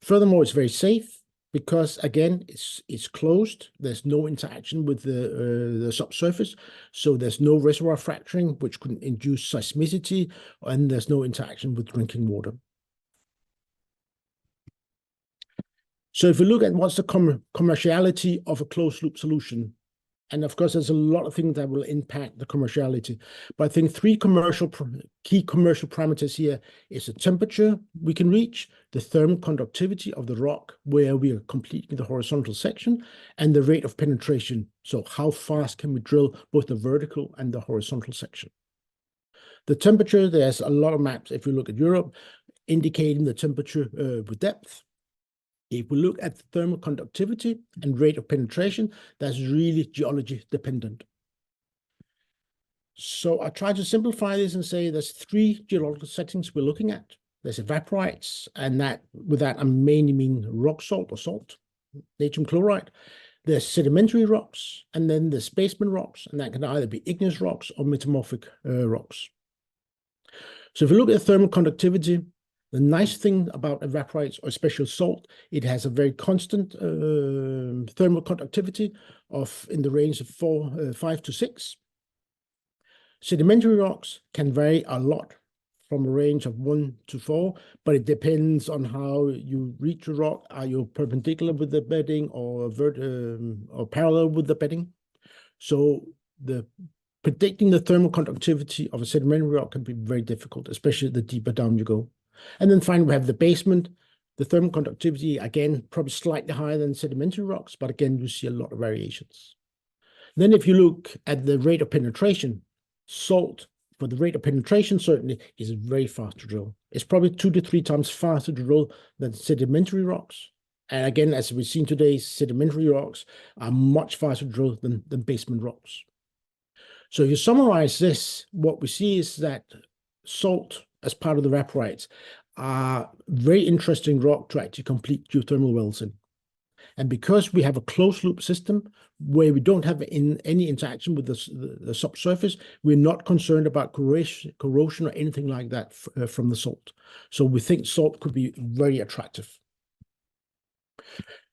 Furthermore, it's very safe because, again, it's closed. There's no interaction with the subsurface, so there's no reservoir fracturing, which could induce seismicity, and there's no interaction with drinking water. So if we look at what's the commerciality of a closed-loop solution, and of course, there's a lot of things that will impact the commerciality. But I think 3 key commercial parameters here is the temperature we can reach, the thermal conductivity of the rock where we are completing the horizontal section, and the rate of penetration. So how fast can we drill both the vertical and the horizontal section? The temperature, there's a lot of maps, if you look at Europe, indicating the temperature with depth. If we look at the thermal conductivity and rate of penetration, that's really geology dependent. So I try to simplify this and say there's 3 geological settings we're looking at. There's evaporites, and with that I mainly mean rock salt or salt, natrium chloride. There's sedimentary rocks, and then there's basement rocks, and that can either be igneous rocks or metamorphic rocks. So if we look at thermal conductivity, The nice thing about evaporites or special salt, it has a very constant thermal conductivity of in the range of 5 to 6. Sedimentary rocks can vary a lot from a range of 1 to 4, but it depends on how you reach the rock. Are you perpendicular with the bedding or parallel with the bedding? So predicting the thermal conductivity of a sedimentary rock can be very difficult, especially the deeper down you go. And then finally, we have the basement. The thermal conductivity, again, probably slightly higher than sedimentary rocks, but again, you see a lot of variations. Then if you look at the rate of penetration, salt, for the rate of penetration certainly is very fast to drill. It's probably 2 to 3 times faster to drill than sedimentary rocks. And again, as we've seen today, sedimentary rocks are much faster to drill than basement rocks. So if you summarize this, what we see is that salt, as part of the evaporites, are very interesting rock to actually complete geothermal wells in. And because we have a closed loop system where we don't have any interaction with the subsurface, we're not concerned about corrosion or anything like that from the salt. So we think salt could be very attractive.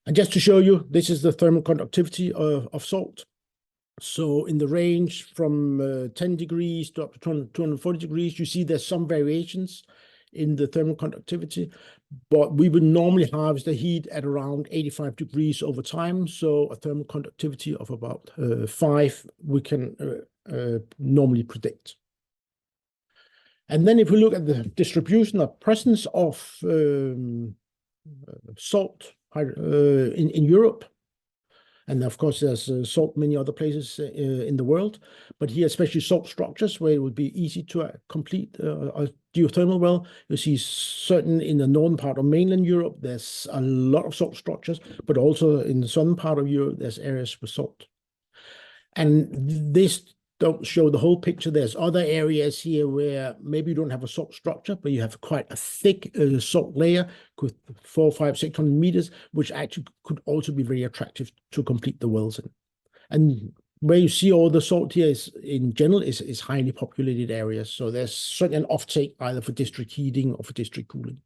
And just to show you, this is the thermal conductivity of salt. So in the range from 10 degrees to up to 240 degrees, you see there's some variations in the thermal conductivity, but we would normally harvest the heat at around 85 degrees over time. So a thermal conductivity of about 5 we can normally predict. And then if we look at the distribution or presence of salt in Europe, and of course, there's salt many other places in the world, but here, especially salt structures, where it would be easy to complete a geothermal well. You see, certain in the northern part of mainland Europe, there's a lot of salt structures, but also in the southern part of Europe, there's areas with salt. And this don't show the whole picture. There's other areas here where maybe you don't have a salt structure, but you have quite a thick salt layer with 400, 500, 600 meters, which actually could also be very attractive to complete the wells in. And where you see all the salt here is, in general, is highly populated areas. So there's certainly an offtake either for district heating or for district cooling.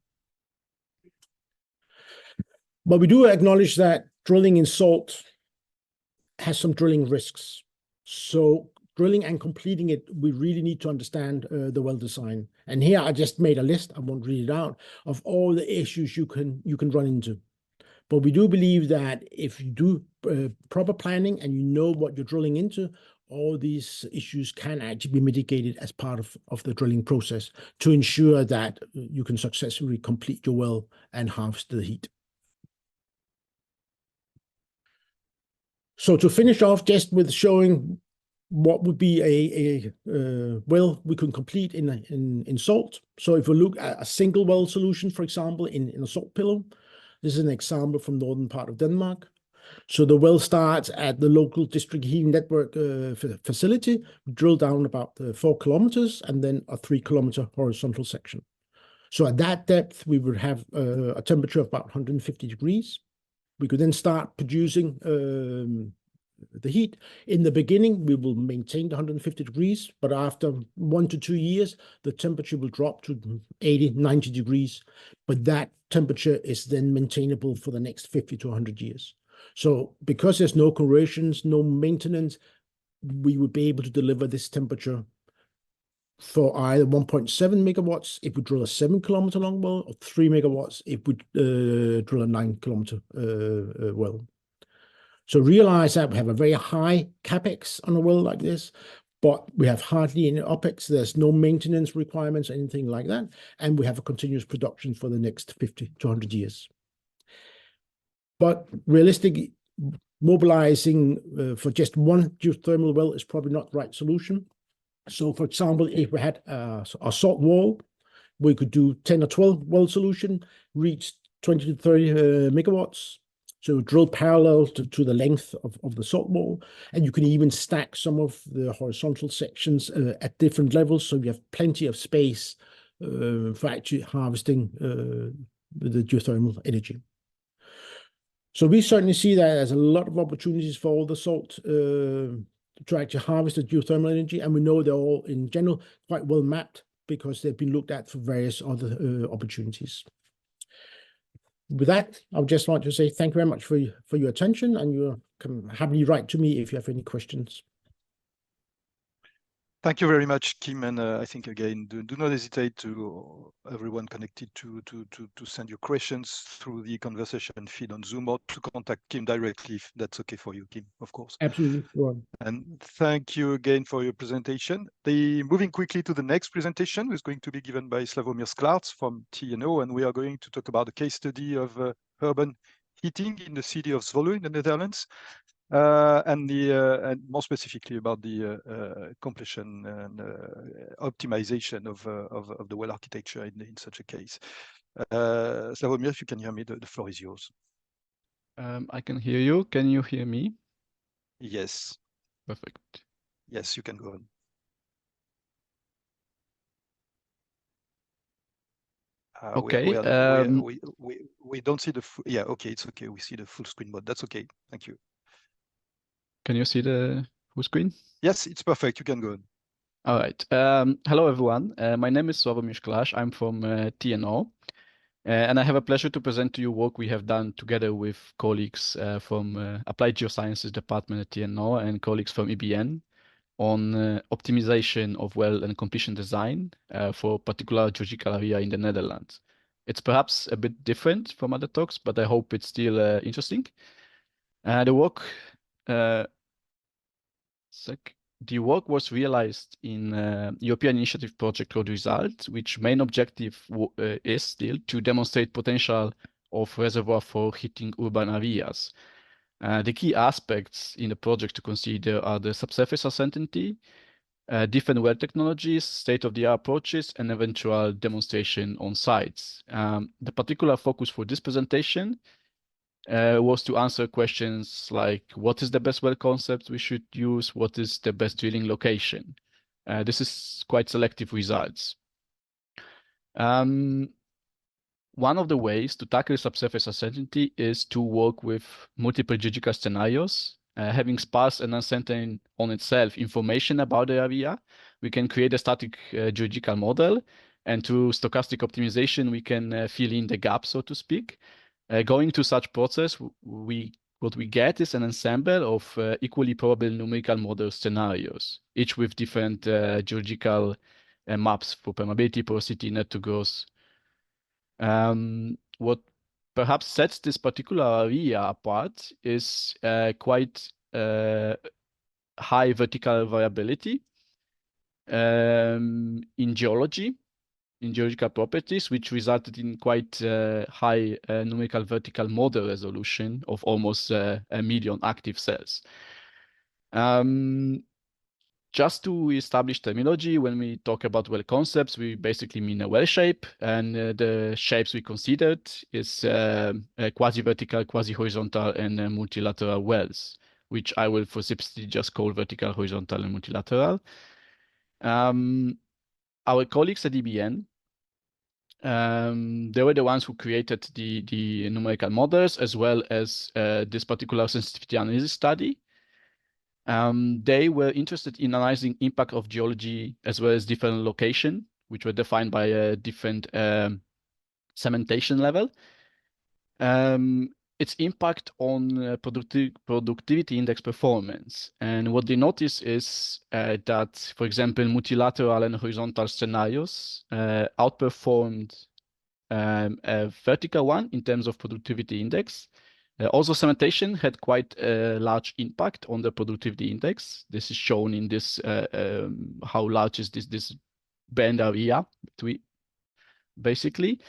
But we do acknowledge that drilling in salt has some drilling risks. So drilling and completing it, we really need to understand the well design. And here I just made a list, I won't read it out, of all the issues you can run into. But we do believe that if you do proper planning and you know what you're drilling into, all these issues can actually be mitigated as part of the drilling process to ensure that you can successfully complete your well and harvest the heat. So to finish off just with showing what would be a well we can complete in salt. So if we look at a single well solution, for example, in a salt pillow, this is an example from northern part of Denmark. So the well starts at the local district heating network facility, drill down about 4 kilometers, and then a 3-kilometer horizontal section. So at that depth, we would have a temperature of about 150 degrees. We could then start producing the heat. In the beginning, we will maintain the 150 degrees, but after 1 to 2 years, the temperature will drop to 80, 90 degrees. But that temperature is then maintainable for the next 50 to 100 years. So because there's no corrosions, no maintenance, we would be able to deliver this temperature for either 1.7 megawatts if we drill a 7-kilometer long well, or 3 megawatts if we drill a 9-kilometer well. So realize that we have a very high capex on a well like this, but we have hardly any OPEX. There's no maintenance requirements, anything like that. And we have a continuous production for the next 50 to 100 years. But realistically, mobilizing for just one geothermal well is probably not the right solution. So for example, if we had a salt wall, we could do 10 or 12 well solution, reach 20 to 30 megawatts. So drill parallel to the length of the salt wall, and you can even stack some of the horizontal sections at different levels, so you have plenty of space for actually harvesting the geothermal energy. So we certainly see that as a lot of opportunities for all the salt to actually harvest the geothermal energy, and we know they're all in general quite well mapped because they've been looked at for various other opportunities. With that, I would just like to say thank you very much for your attention, and you can happily write to me if you have any questions. Thank you very much, Kim, and I think again, do not hesitate to everyone connected to send your questions through the conversation feed on Zoom, or to contact Kim directly if that's okay for you, Kim, of course. Absolutely. And thank you again for your presentation. Moving quickly to the next presentation is going to be given by Sławomir Sklarz from TNO, and we are going to talk about a case study of urban heating in the city of Zwolle in the Netherlands. And more specifically about the completion and optimization of the well architecture in such a case. Sławomir, if you can hear me, the floor is yours. I can hear you. Can you hear me? Yes. Perfect. Yes, you can go on. Okay. We don't see the full, yeah, okay, it's okay. We see the full screen, but that's okay. Thank you. Can you see the full screen? Yes, it's perfect. You can go on. All right. Hello, everyone. My name is Sławomir Sklarz. I'm from TNO. And I have a pleasure to present to you work we have done together with colleagues from Applied Geosciences Department at TNO and colleagues from EBN on optimization of well and completion design for a particular geological area in the Netherlands. It's perhaps a bit different from other talks, but I hope it's still interesting. The work was realized in European initiative project called RESULT, which main objective is still to demonstrate potential of reservoir for heating urban areas. The key aspects in the project to consider are the subsurface uncertainty, different well technologies, state-of-the-art approaches, and eventual demonstration on sites. The particular focus for this presentation was to answer questions like, what is the best well concept we should use? What is the best drilling location? This is quite selective results. One of the ways to tackle subsurface uncertainty is to work with multiple geological scenarios. Having sparse and uncertain on itself information about the area, we can create a static geological model, and through stochastic optimization, we can fill in the gap, so to speak. Going to such process, what we get is an ensemble of equally probable numerical model scenarios, each with different geological maps for permeability, porosity, net to gross. What perhaps sets this particular area apart is quite high vertical variability in geology, in geological properties, which resulted in quite high numerical vertical model resolution of almost 1 million active cells. Just to establish terminology, when we talk about well concepts, we basically mean a well shape, and the shapes we considered is quasi-vertical, quasi-horizontal, and multilateral wells, which I will for simplicity just call vertical, horizontal, and multilateral. Our colleagues at EBN, they were the ones who created the numerical models, as well as this particular sensitivity analysis study. They were interested in analyzing impact of geology as well as different location, which were defined by a different cementation level. Its impact on productivity index performance. And what they notice is that, for example, multilateral and horizontal scenarios outperformed a vertical one in terms of productivity index. Also, cementation had quite a large impact on the productivity index. This is shown in this, how large is this band area, basically.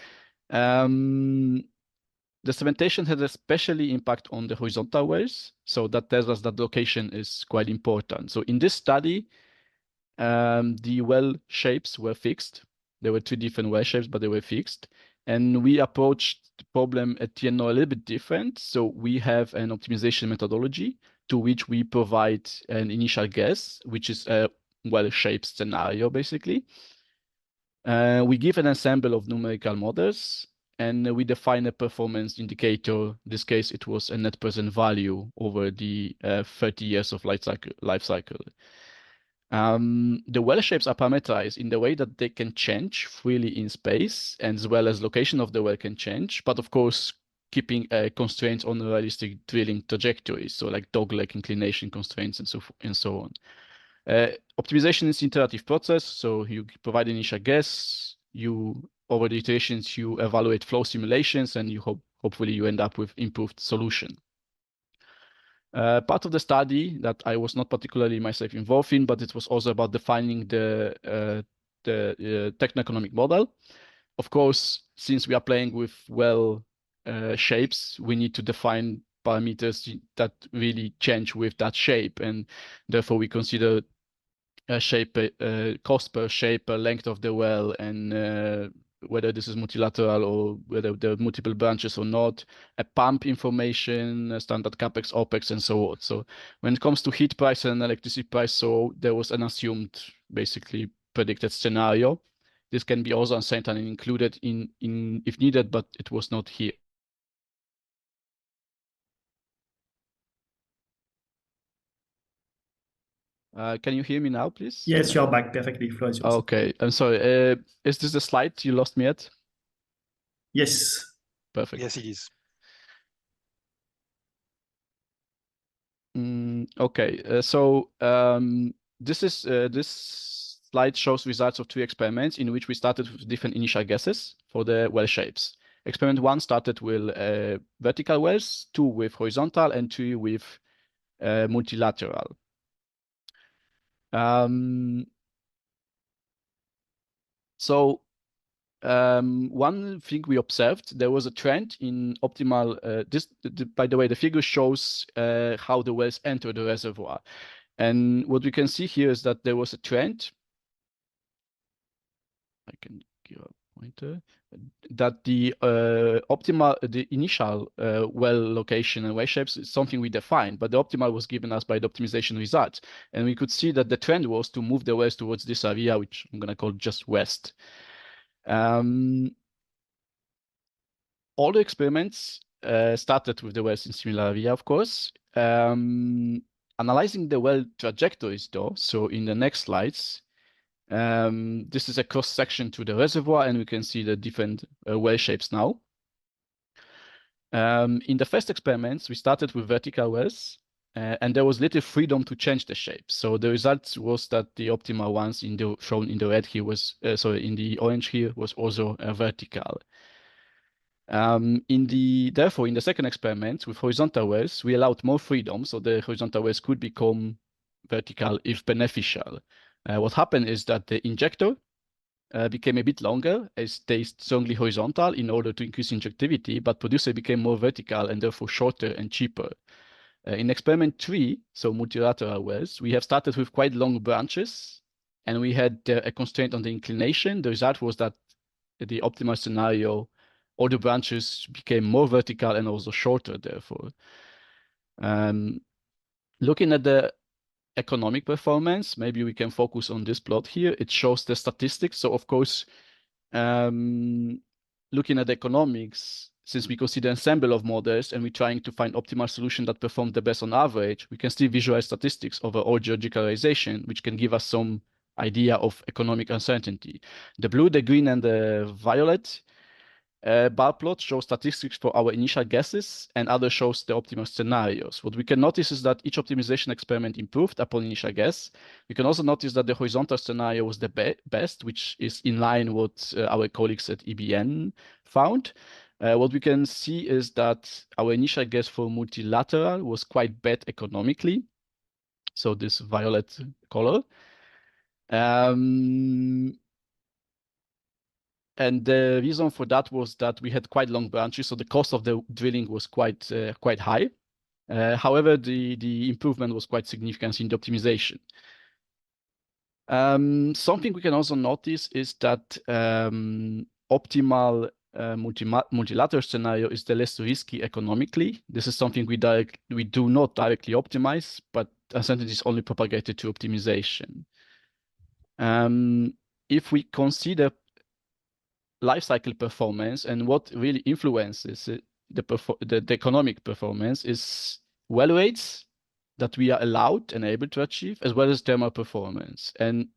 The cementation has especially impact on the horizontal wells, so that tells us that location is quite important. So in this study, the well shapes were fixed. There were 2 different well shapes, but they were fixed. And we approached the problem at TNO a little bit different. So we have an optimization methodology to which we provide an initial guess, which is a well-shaped scenario, basically. We give an ensemble of numerical models, and we define a performance indicator. In this case, it was a net present value over the 30 years of life cycle. The well shapes are parameterized in the way that they can change freely in space, and as well as location of the well can change, but of course keeping constraints on realistic drilling trajectories, so like dogleg inclination constraints and so on. Optimization is an iterative process, so you provide initial guess, over the iterations you evaluate flow simulations, and hopefully you end up with improved solution. Part of the study that I was not particularly myself involved in, but it was also about defining the techno-economic model. Of course, since we are playing with well shapes, we need to define parameters that really change with that shape, and therefore we consider a shape, cost per shape, per length of the well, and whether this is multilateral or whether there are multiple branches or not, a pump information, standard capex, opex, and so on. So when it comes to heat price and electricity price, so there was an assumed, basically predicted scenario. This can be also assigned and included in if needed, but it was not here. Can you hear me now, please? Yes, you're back perfectly. Floor is yours. Okay, I'm sorry. Is this the slide you lost me at? Yes. Perfect. Yes, it is. Okay, so this slide shows results of 3 experiments in which we started with different initial guesses for the well shapes. Experiment 1 started with vertical wells, 2 with horizontal, and 3 with multilateral. One thing we observed, there was a trend in optimal, by the way, the figure shows how the wells enter the reservoir. And what we can see here is that there was a trend. I can give a pointer. That the initial well location and well shapes is something we defined, but the optimal was given us by the optimization results. And we could see that the trend was to move the wells towards this area, which I'm going to call just west. All the experiments started with the wells in similar area, of course. Analyzing the well trajectories, though, so in the next slides, this is a cross section to the reservoir, and we can see the different well shapes now. In the first experiments, we started with vertical wells, and there was little freedom to change the shape. So the result was that the optimal ones shown in the red here was, in the orange here was also vertical. Therefore, in the second experiment with horizontal wells, we allowed more freedom, so the horizontal wells could become vertical if beneficial. What happened is that the injector became a bit longer, as stayed strongly horizontal in order to increase injectivity, but producer became more vertical and therefore shorter and cheaper. In experiment 3, so multilateral wells, we have started with quite long branches, and we had a constraint on the inclination. The result was that the optimal scenario, all the branches became more vertical and also shorter, therefore. Looking at the economic performance, maybe we can focus on this plot here. It shows the statistics. So of course, looking at the economics, since we consider ensemble of models and we're trying to find optimal solution that perform the best on average, we can still visualize statistics over all geolocalization, which can give us some idea of economic uncertainty. The blue, the green, and the violet bar plot shows statistics for our initial guesses, and others shows the optimal scenarios. What we can notice is that each optimization experiment improved upon initial guess. We can also notice that the horizontal scenario was the best, which is in line with what our colleagues at EBN found. What we can see is that our initial guess for multilateral was quite bad economically. So this violet color. And the reason for that was that we had quite long branches, so the cost of the drilling was quite high. However, the improvement was quite significant in the optimization. Something we can also notice is that optimal multilateral scenario is the less risky economically. This is something we do not directly optimize, but uncertainty is only propagated to optimization. If we consider life cycle performance, and what really influences the economic performance is well rates that we are allowed and able to achieve, as well as thermal performance. And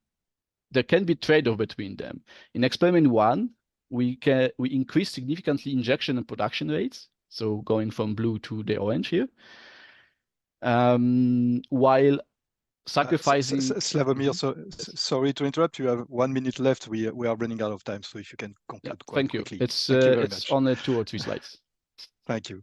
there can be trade-off between them. In experiment 1, we increase significantly injection and production rates, so going from blue to the orange here, while sacrificing. Slawomir, sorry to interrupt. You have 1 minute left. We are running out of time, so if you can conclude quite quickly. It's Thank you very much. on 2 or 3 slides. Thank you.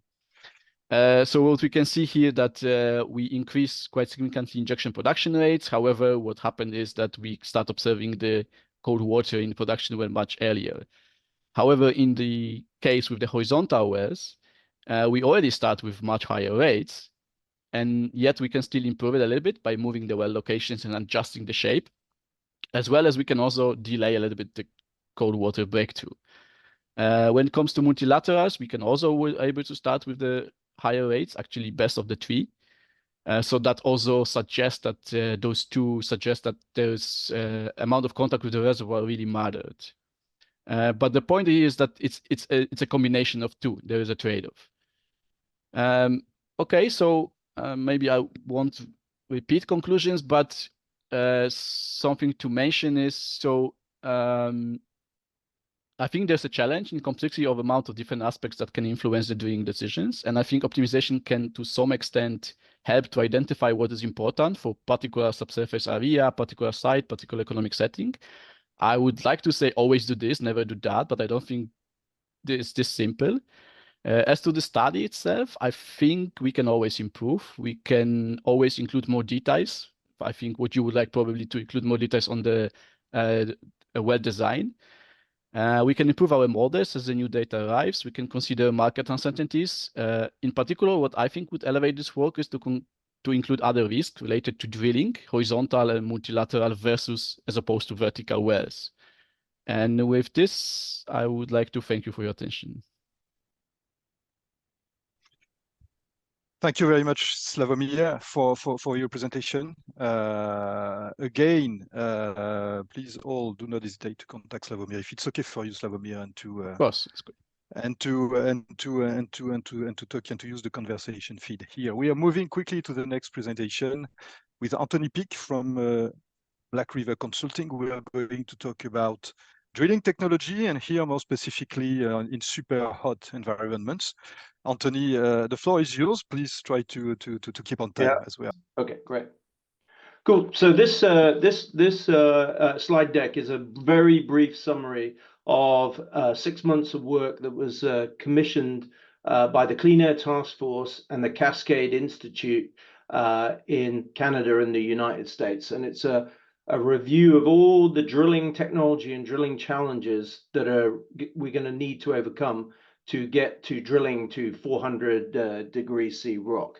So what we can see here that we increase quite significantly injection production rates. However, what happened is that we start observing the cold water in production well much earlier. However, in the case with the horizontal wells, we already start with much higher rates, and yet we can still improve it a little bit by moving the well locations and adjusting the shape, as well as we can also delay a little bit the cold water breakthrough. When it comes to multilaterals, we can also be able to start with the higher rates, actually best of the 3. So that also suggests that those 2 suggest that there's amount of contact with the reservoir really mattered. But the point here is that it's a combination of 2. There is a trade-off. Okay, so maybe I won't repeat conclusions, but something to mention is, so I think there's a challenge in complexity of amount of different aspects that can influence the drilling decisions. And I think optimization can, to some extent, help to identify what is important for particular subsurface area, particular site, particular economic setting. I would like to say always do this, never do that, but I don't think it's this simple. As to the study itself, I think we can always improve. We can always include more details. I think what you would like probably to include more details on the well design. We can improve our models as the new data arrives. We can consider market uncertainties. In particular, what I think would elevate this work is to include other risks related to drilling, horizontal and multilateral versus as opposed to vertical wells. And with this, I would like to thank you for your attention. Thank you very much, Slawomir, for your presentation. Again, please all do not hesitate to contact Slawomir if it's okay for you, Slawomir, and to of course, it's good. And to talk and to use the conversation feed here. We are moving quickly to the next presentation with Anthony Peak from Black River Consulting. We are going to talk about drilling technology, and here more specifically in super hot environments. Anthony, the floor is yours. Please try to keep on time as well. Okay, great. Cool. So this slide deck is a very brief summary of 6 months of work that was commissioned by the Clean Air Task Force and the Cascade Institute in Canada and the United States. And it's a review of all the drilling technology and drilling challenges that we're going to need to overcome to get to drilling to 400 degrees C rock.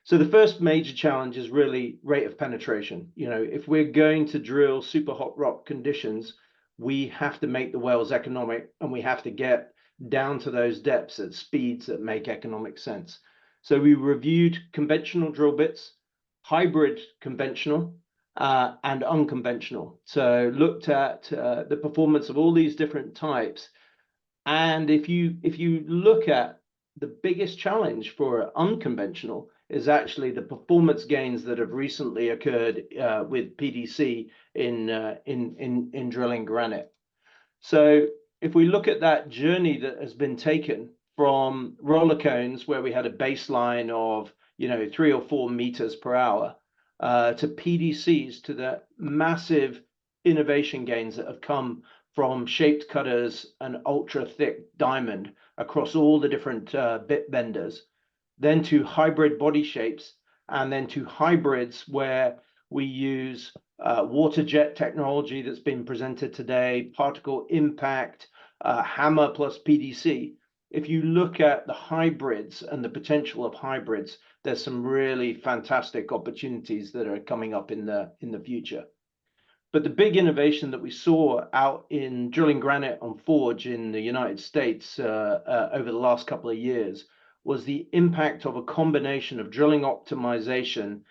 So the first major challenge is really rate of penetration. You know, if we're going to drill super hot rock conditions, we have to make the wells economic, and we have to get down to those depths at speeds that make economic sense. So we reviewed conventional drill bits, hybrid conventional, and unconventional. So looked at the performance of all these different types. And if you look at the biggest challenge for unconventional is actually the performance gains that have recently occurred with PDC in drilling granite. So if we look at that journey that has been taken from roller cones, where we had a baseline of 3 or 4 meters per hour, to PDCs, to the massive innovation gains that have come from shaped cutters and ultra thick diamond across all the different bit benders, then to hybrid body shapes, and then to hybrids where we use water jet technology that's been presented today, particle impact, hammer plus PDC. If you look at the hybrids and the potential of hybrids, there's some really fantastic opportunities that are coming up in the future. But the big innovation that we saw out in drilling granite on Forge in the United States over the last couple of years was the impact of a combination of drilling optimization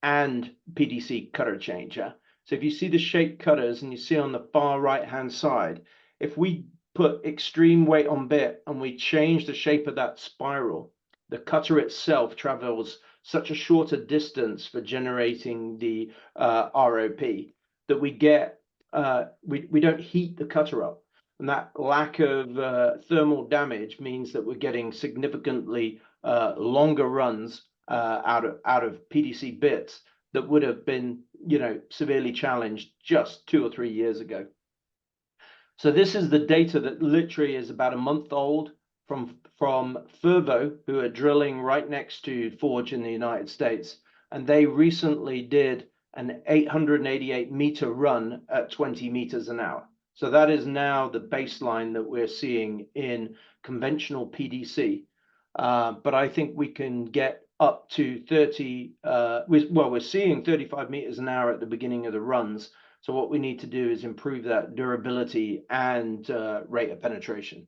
and PDC cutter changer. So if you see the shaped cutters and you see on the far right-hand side, if we put extreme weight on bit and we change the shape of that spiral, the cutter itself travels such a shorter distance for generating the ROP that we get, we don't heat the cutter up. And that lack of thermal damage means that we're getting significantly longer runs out of PDC bits that would have been, severely challenged just 2 or 3 years ago. So this is the data that literally is about a month old from Fervo, who are drilling right next to Forge in the United States. And they recently did an 888-meter run at 20 meters an hour. So that is now the baseline that we're seeing in conventional PDC. But I think we can get up to 30, we're seeing 35 meters an hour at the beginning of the runs. So what we need to do is improve that durability and rate of penetration.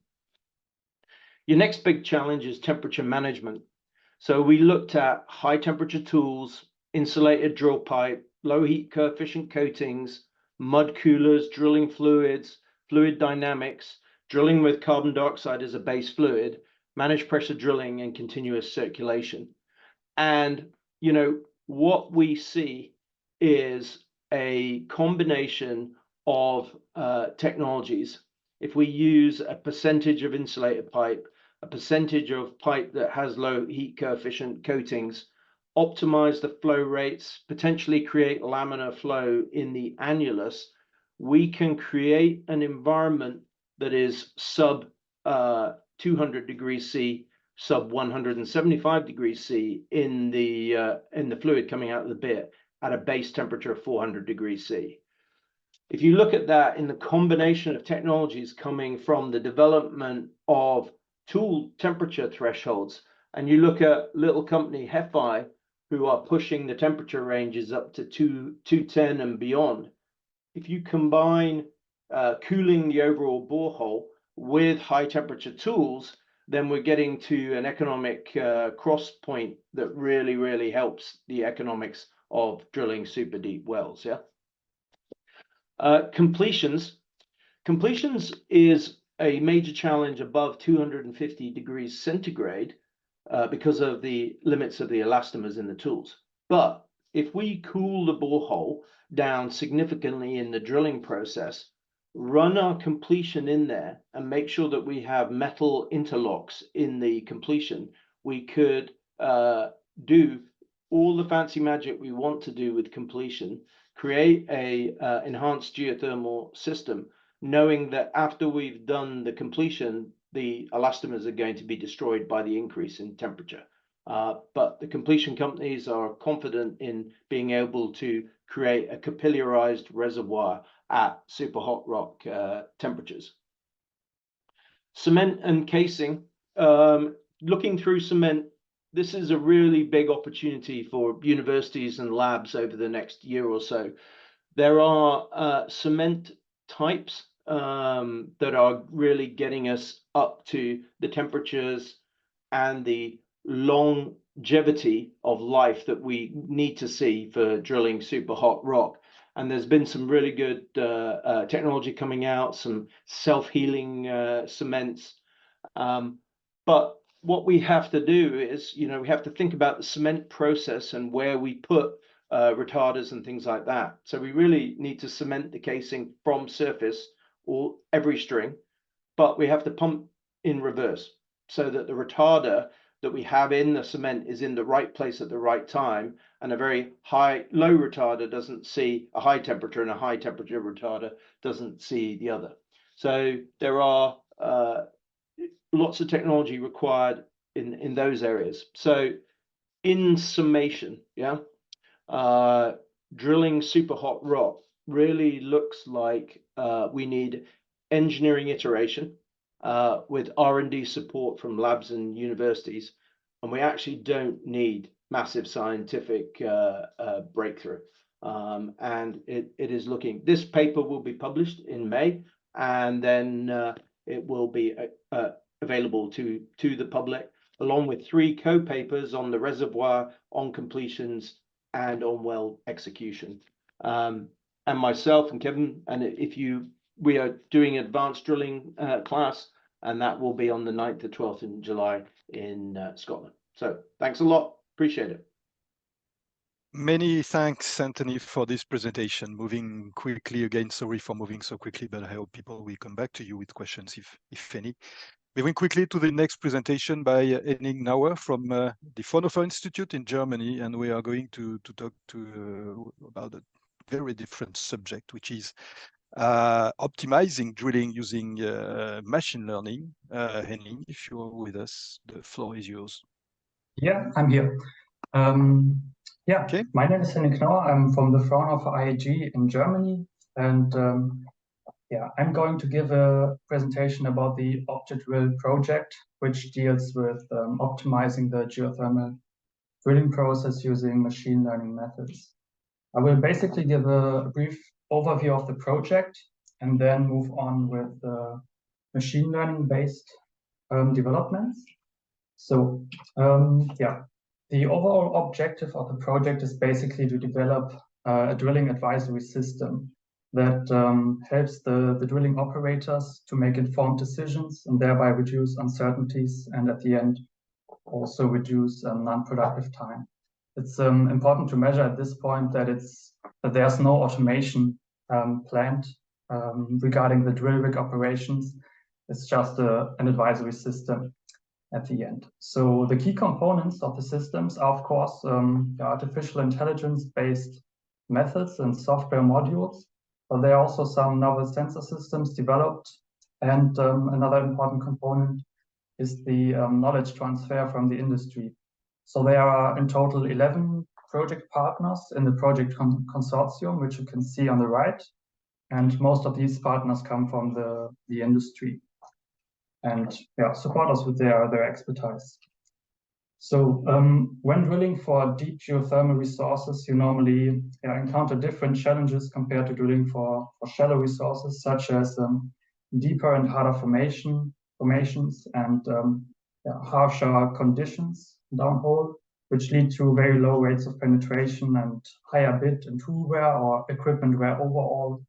Your next big challenge is temperature management. So we looked at high temperature tools, insulated drill pipe, low heat coefficient coatings, mud coolers, drilling fluids, fluid dynamics, drilling with carbon dioxide as a base fluid, managed pressure drilling, and continuous circulation. And, what we see is a combination of technologies. If we use a percentage of insulated pipe, a percentage of pipe that has low heat coefficient coatings, optimize the flow rates, potentially create laminar flow in the annulus, we can create an environment that is sub 200 degrees C, sub 175 degrees C in the fluid coming out of the bit at a base temperature of 400 degrees C. If you look at that in the combination of technologies coming from the development of tool temperature thresholds, and you look at little company Hefi, who are pushing the temperature ranges up to 210 and beyond. If you combine cooling the overall borehole with high temperature tools, then we're getting to an economic cross point that really, really helps the economics of drilling super deep wells. Completions is a major challenge above 250 degrees centigrade because of the limits of the elastomers in the tools. But if we cool the borehole down significantly in the drilling process, run our completion in there and make sure that we have metal interlocks in the completion, we could do all the fancy magic we want to do with completion, create a enhanced geothermal system, knowing that after we've done the completion, the elastomers are going to be destroyed by the increase in temperature. But the completion companies are confident in being able to create a capillarized reservoir at super hot rock temperatures. Cement and casing. Looking through cement, this is a really big opportunity for universities and labs over the next year or so. There are cement types that are really getting us up to the temperatures and the longevity of life that we need to see for drilling super hot rock. And there's been some really good technology coming out, some self-healing cements. But what we have to do is, we have to think about the cement process and where we put retarders and things like that. So we really need to cement the casing from surface or every string, but we have to pump in reverse so that the retarder that we have in the cement is in the right place at the right time, and a very low retarder doesn't see a high temperature and a high temperature retarder doesn't see the other. So there are lots of technology required in those areas. So in summation, drilling super hot rock really looks like we need engineering iteration with R&D support from labs and universities, and we actually don't need massive scientific breakthrough. And it is looking, this paper will be published in May, and then it will be available to the public, along with 3 co-papers on the reservoir, on completions, and on well execution. And myself and Kevin, and we are doing advanced drilling class, and that will be on the 9th to 12th in July in Scotland. So thanks a lot. Appreciate it. Many thanks, Anthony, for this presentation. Moving quickly again, sorry for moving so quickly, but I hope people will come back to you with questions if any. Moving quickly to the next presentation by Henning Nauer from the Fraunhofer Institute in Germany, and we are going to talk about a very different subject, which is optimizing drilling using machine learning. Henning, if you're with us, the floor is yours. Yeah, I'm here. Yeah, okay. My name is Henning Nauer. I'm from the Fraunhofer IAG in Germany, and yeah, I'm going to give a presentation about the OptiDrill project, which deals with optimizing the geothermal drilling process using machine learning methods. I will basically give a brief overview of the project and then move on with machine learning based developments. So yeah, the overall objective of the project is basically to develop a drilling advisory system that helps the drilling operators to make informed decisions and thereby reduce uncertainties and at the end also reduce non-productive time. It's important to measure at this point that there's no automation planned regarding the drill rig operations. It's just an advisory system at the end. So the key components of the systems are, of course, artificial intelligence-based methods and software modules, but there are also some novel sensor systems developed. And another important component is the knowledge transfer from the industry. So there are in total 11 project partners in the project consortium, which you can see on the right. And most of these partners come from the industry and support us with their expertise. So when drilling for deep geothermal resources, you normally encounter different challenges compared to drilling for shallow resources, such as deeper and harder formations and harsher conditions downhole, which lead to very low rates of penetration and higher bit and tool wear or equipment wear overall.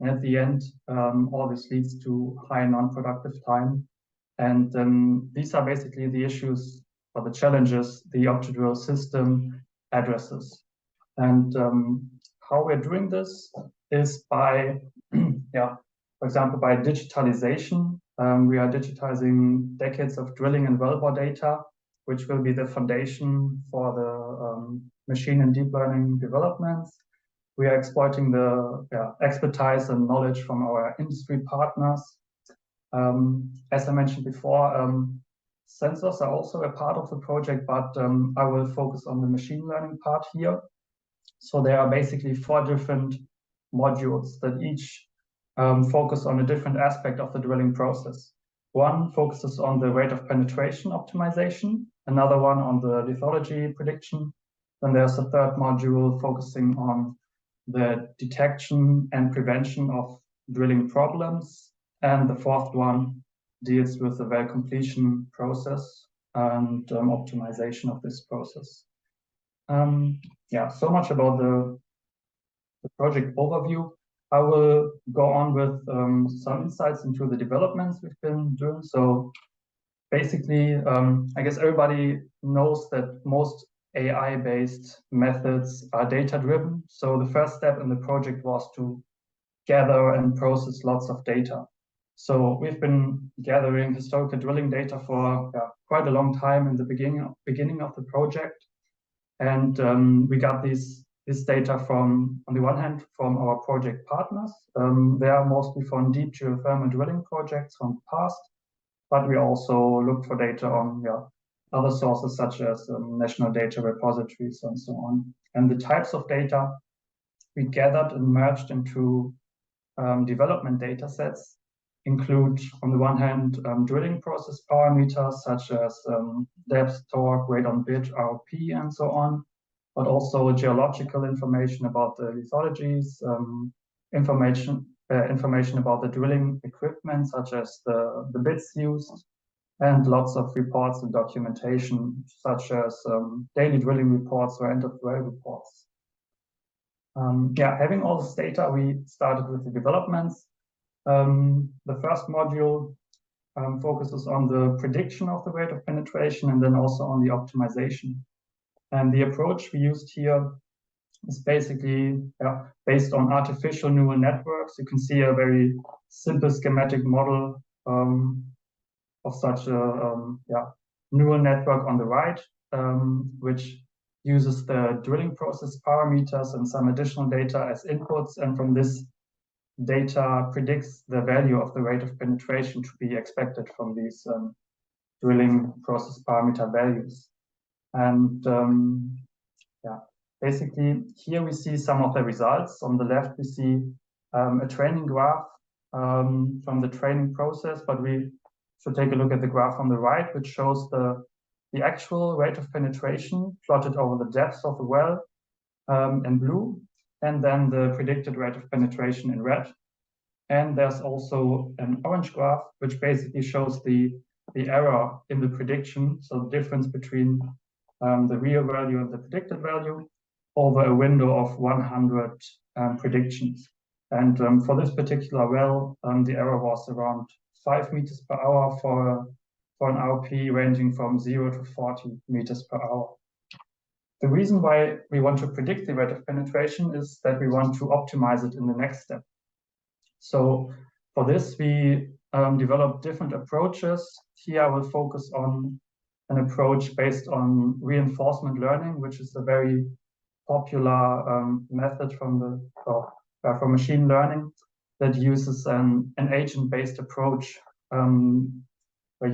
And at the end, all this leads to high non-productive time. And these are basically the issues or the challenges the OptiDrill system addresses. And how we're doing this is by, for example, by digitalization. We are digitizing decades of drilling and wellbore data, which will be the foundation for the machine and deep learning developments. We are exploiting the expertise and knowledge from our industry partners. As I mentioned before, sensors are also a part of the project, but I will focus on the machine learning part here. So there are basically 4 different modules that each focus on a different aspect of the drilling process. One focuses on the rate of penetration optimization, another one on the lithology prediction. Then there's a third module focusing on the detection and prevention of drilling problems. And the fourth one deals with the well completion process and optimization of this process. So much about the project overview. I will go on with some insights into the developments we've been doing. So basically, I guess everybody knows that most AI-based methods are data-driven. So the first step in the project was to gather and process lots of data. So we've been gathering historical drilling data for quite a long time in the beginning of the project. And we got this data from, on the one hand, from our project partners. They are mostly from deep geothermal drilling projects from the past, but we also looked for data on other sources such as national data repositories and so on. And the types of data we gathered and merged into development data sets include, on the one hand, drilling process parameters such as depth, torque, weight on bit, ROP, and so on, but also geological information about the lithologies, information about the drilling equipment such as the bits used, and lots of reports and documentation such as daily drilling reports or end of well reports. Having all this data, we started with the developments. The first module focuses on the prediction of the rate of penetration and then also on the optimization. And the approach we used here is basically based on artificial neural networks. You can see a very simple schematic model of such a neural network on the right, which uses the drilling process parameters and some additional data as inputs, and from this data predicts the value of the rate of penetration to be expected from these drilling process parameter values. And basically here we see some of the results. On the left we see a training graph from the training process, but we should take a look at the graph on the right, which shows the actual rate of penetration plotted over the depth of the well in blue, and then the predicted rate of penetration in red. And there's also an orange graph, which basically shows the error in the prediction, so the difference between the real value and the predicted value over a window of 100 predictions. And for this particular well, the error was around 5 meters per hour for an RP ranging from 0 to 40 meters per hour. The reason why we want to predict the rate of penetration is that we want to optimize it in the next step. So for this, we developed different approaches. Here I will focus on an approach based on reinforcement learning, which is a very popular method from machine learning that uses an agent-based approach where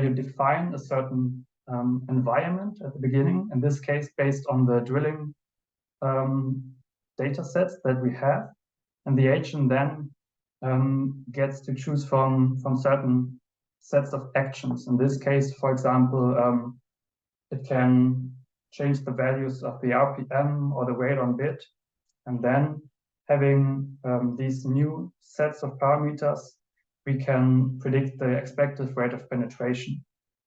you define a certain environment at the beginning, in this case based on the drilling data sets that we have, and the agent then gets to choose from certain sets of actions. In this case, for example, it can change the values of the RPM or the rate on bit, and then having these new sets of parameters, we can predict the expected rate of penetration.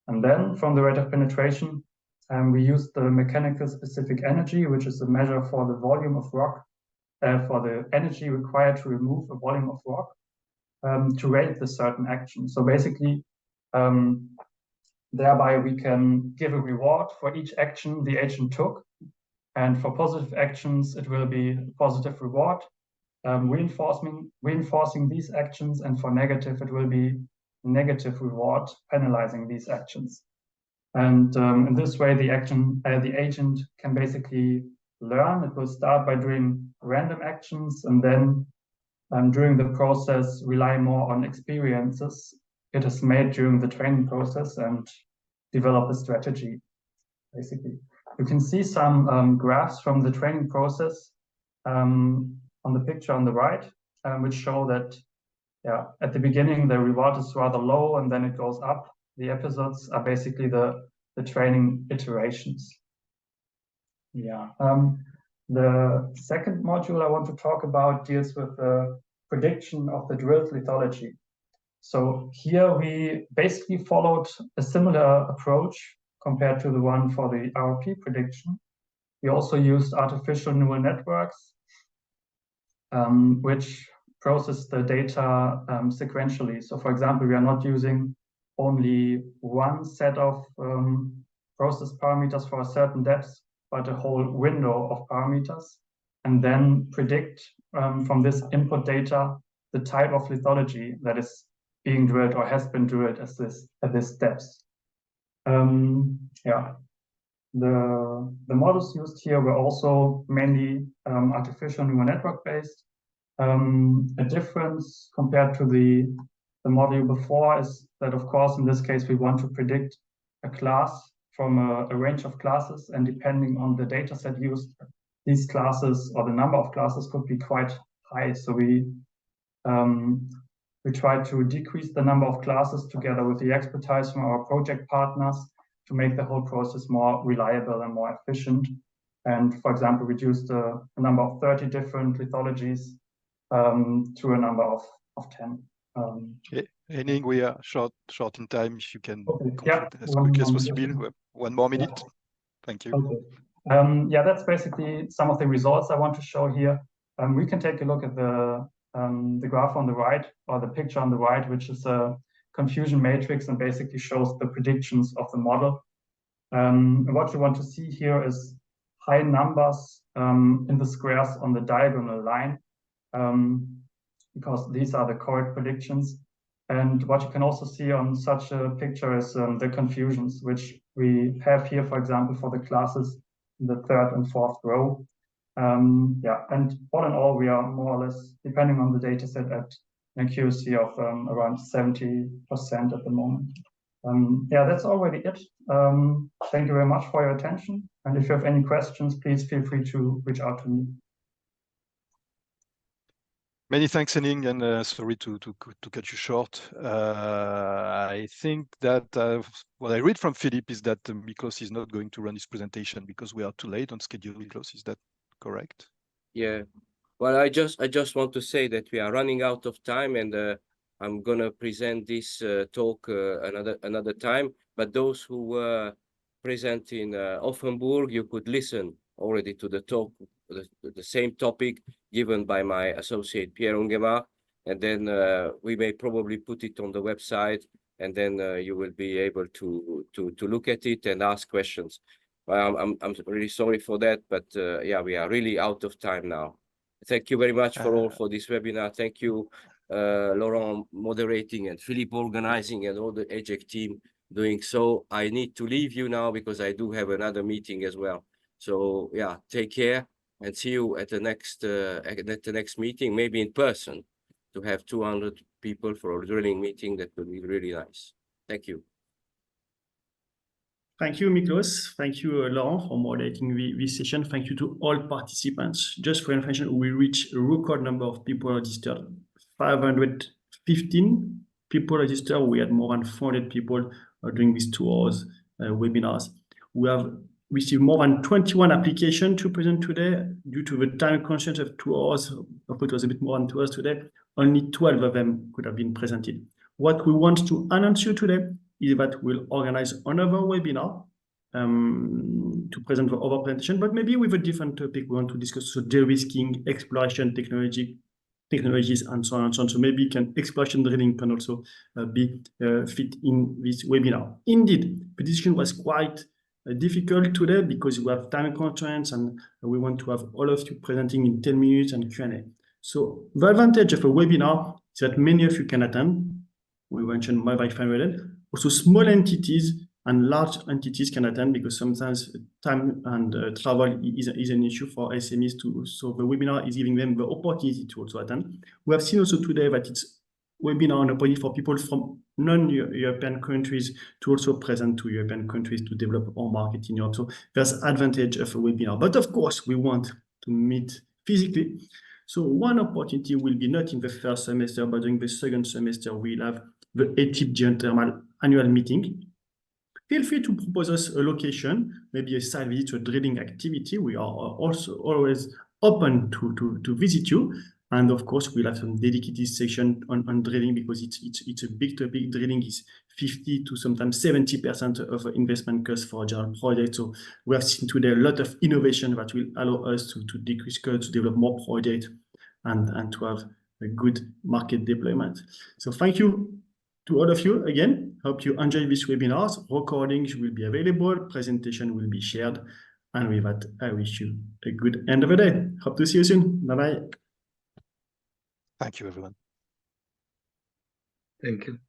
And then from the rate of penetration, we use the mechanical specific energy, which is a measure for the volume of rock, for the energy required to remove a volume of rock, to rate the certain action. So basically, thereby we can give a reward for each action the agent took. And for positive actions, it will be a positive reward, reinforcing these actions, and for negative, it will be negative reward, penalizing these actions. And in this way, the agent can basically learn. It will start by doing random actions, and then during the process, rely more on experiences it has made during the training process and develop a strategy, basically. You can see some graphs from the training process on the picture on the right, which show that at the beginning, the reward is rather low, and then it goes up. The episodes are basically the training iterations. The second module I want to talk about deals with the prediction of the drilled lithology. So here we basically followed a similar approach compared to the one for the RP prediction. We also used artificial neural networks, which process the data sequentially. So for example, we are not using only one set of process parameters for a certain depth, but a whole window of parameters, and then predict from this input data the type of lithology that is being drilled or has been drilled at this depth. The models used here were also mainly artificial neural network based. A difference compared to the model before is that, of course, in this case, we want to predict a class from a range of classes, and depending on the data set used, these classes or the number of classes could be quite high. So we try to decrease the number of classes together with the expertise from our project partners to make the whole process more reliable and more efficient. And for example, reduce the number of 30 different lithologies to a number of 10. Okay, Henning, we are short in time. If you can complete as quick as possible. 1 more minute. Thank you. Okay. That's basically some of the results I want to show here. We can take a look at the graph on the right, or the picture on the right, which is a confusion matrix and basically shows the predictions of the model. What you want to see here is high numbers in the squares on the diagonal line, because these are the correct predictions. And what you can also see on such a picture is the confusions, which we have here, for example, for the classes in the third and fourth row. Yeah, and all in all, we are more or less, depending on the data set, at an accuracy of around 70% at the moment. Yeah, that's already it. Thank you very much for your attention. And if you have any questions, please feel free to reach out to me. Many thanks, Henning, and sorry to cut you short. I think that what I read from Philip is that Miklos is not going to run his presentation because we are too late on schedule. Miklos, is that correct? Yeah. Well, I just want to say that we are running out of time, and I'm gonna present this talk another time. But those who were present in Offenburg, you could listen already to the talk, the same topic given by my associate Pierre Ongema, and then we may probably put it on the website, and then you will be able to look at it and ask questions. I'm really sorry for that, but yeah, we are really out of time now. Thank you very much for this webinar. Thank you, Laurent moderating and Philippe organizing and all the EJEC team doing so. I need to leave you now because I do have another meeting as well. So yeah, take care and see you at the next meeting, maybe in person, to have 200 people for a drilling meeting. That would be really nice. Thank you. Thank you, Miklos. Thank you, Laurent, for moderating this session. Thank you to all participants. Just for information, we reached a record number of people registered. 515 people registered. We had more than 400 people doing these 2 hours webinars. We have received more than 21 applications to present today. Due to the time constraint of 2 hours, it was a bit more than 2 hours today, only 12 of them could have been presented. What we want to announce you today is that we'll organize another webinar to present the other presentation, but maybe with a different topic we want to discuss. So de-risking, exploration technologies, and so on and so on. So maybe exploration drilling can also be fit in this webinar. Indeed, the discussion was quite difficult today because we have time constraints and we want to have all of you presenting in 10 minutes and Q&A. So the advantage of a webinar is that many of you can attend. We mentioned mobile phone. Also, small entities and large entities can attend because sometimes time and travel is an issue for SMEs too. So the webinar is giving them the opportunity to also attend. We have seen also today that it's webinar an opportunity for people from non-European countries to also present to European countries to develop our market in Europe. So there's advantage of a webinar. But of course, we want to meet physically. So one opportunity will be not in the first semester, but during the second semester, we'll have the ETIP-Geothermal annual meeting. Feel free to propose us a location, maybe a site visit or drilling activity. We are also always open to visit you. And of course, we'll have some dedicated section on drilling because it's a big topic. Drilling is 50 to sometimes 70% of investment cost for a general project. So we have seen today a lot of innovation that will allow us to decrease costs, to develop more projects, and to have a good market deployment. So thank you to all of you again. Hope you enjoy this webinar. Recordings will be available, presentation will be shared. And with that, I wish you a good end of the day. Hope to see you soon. Bye-bye. Thank you, everyone. Thank you.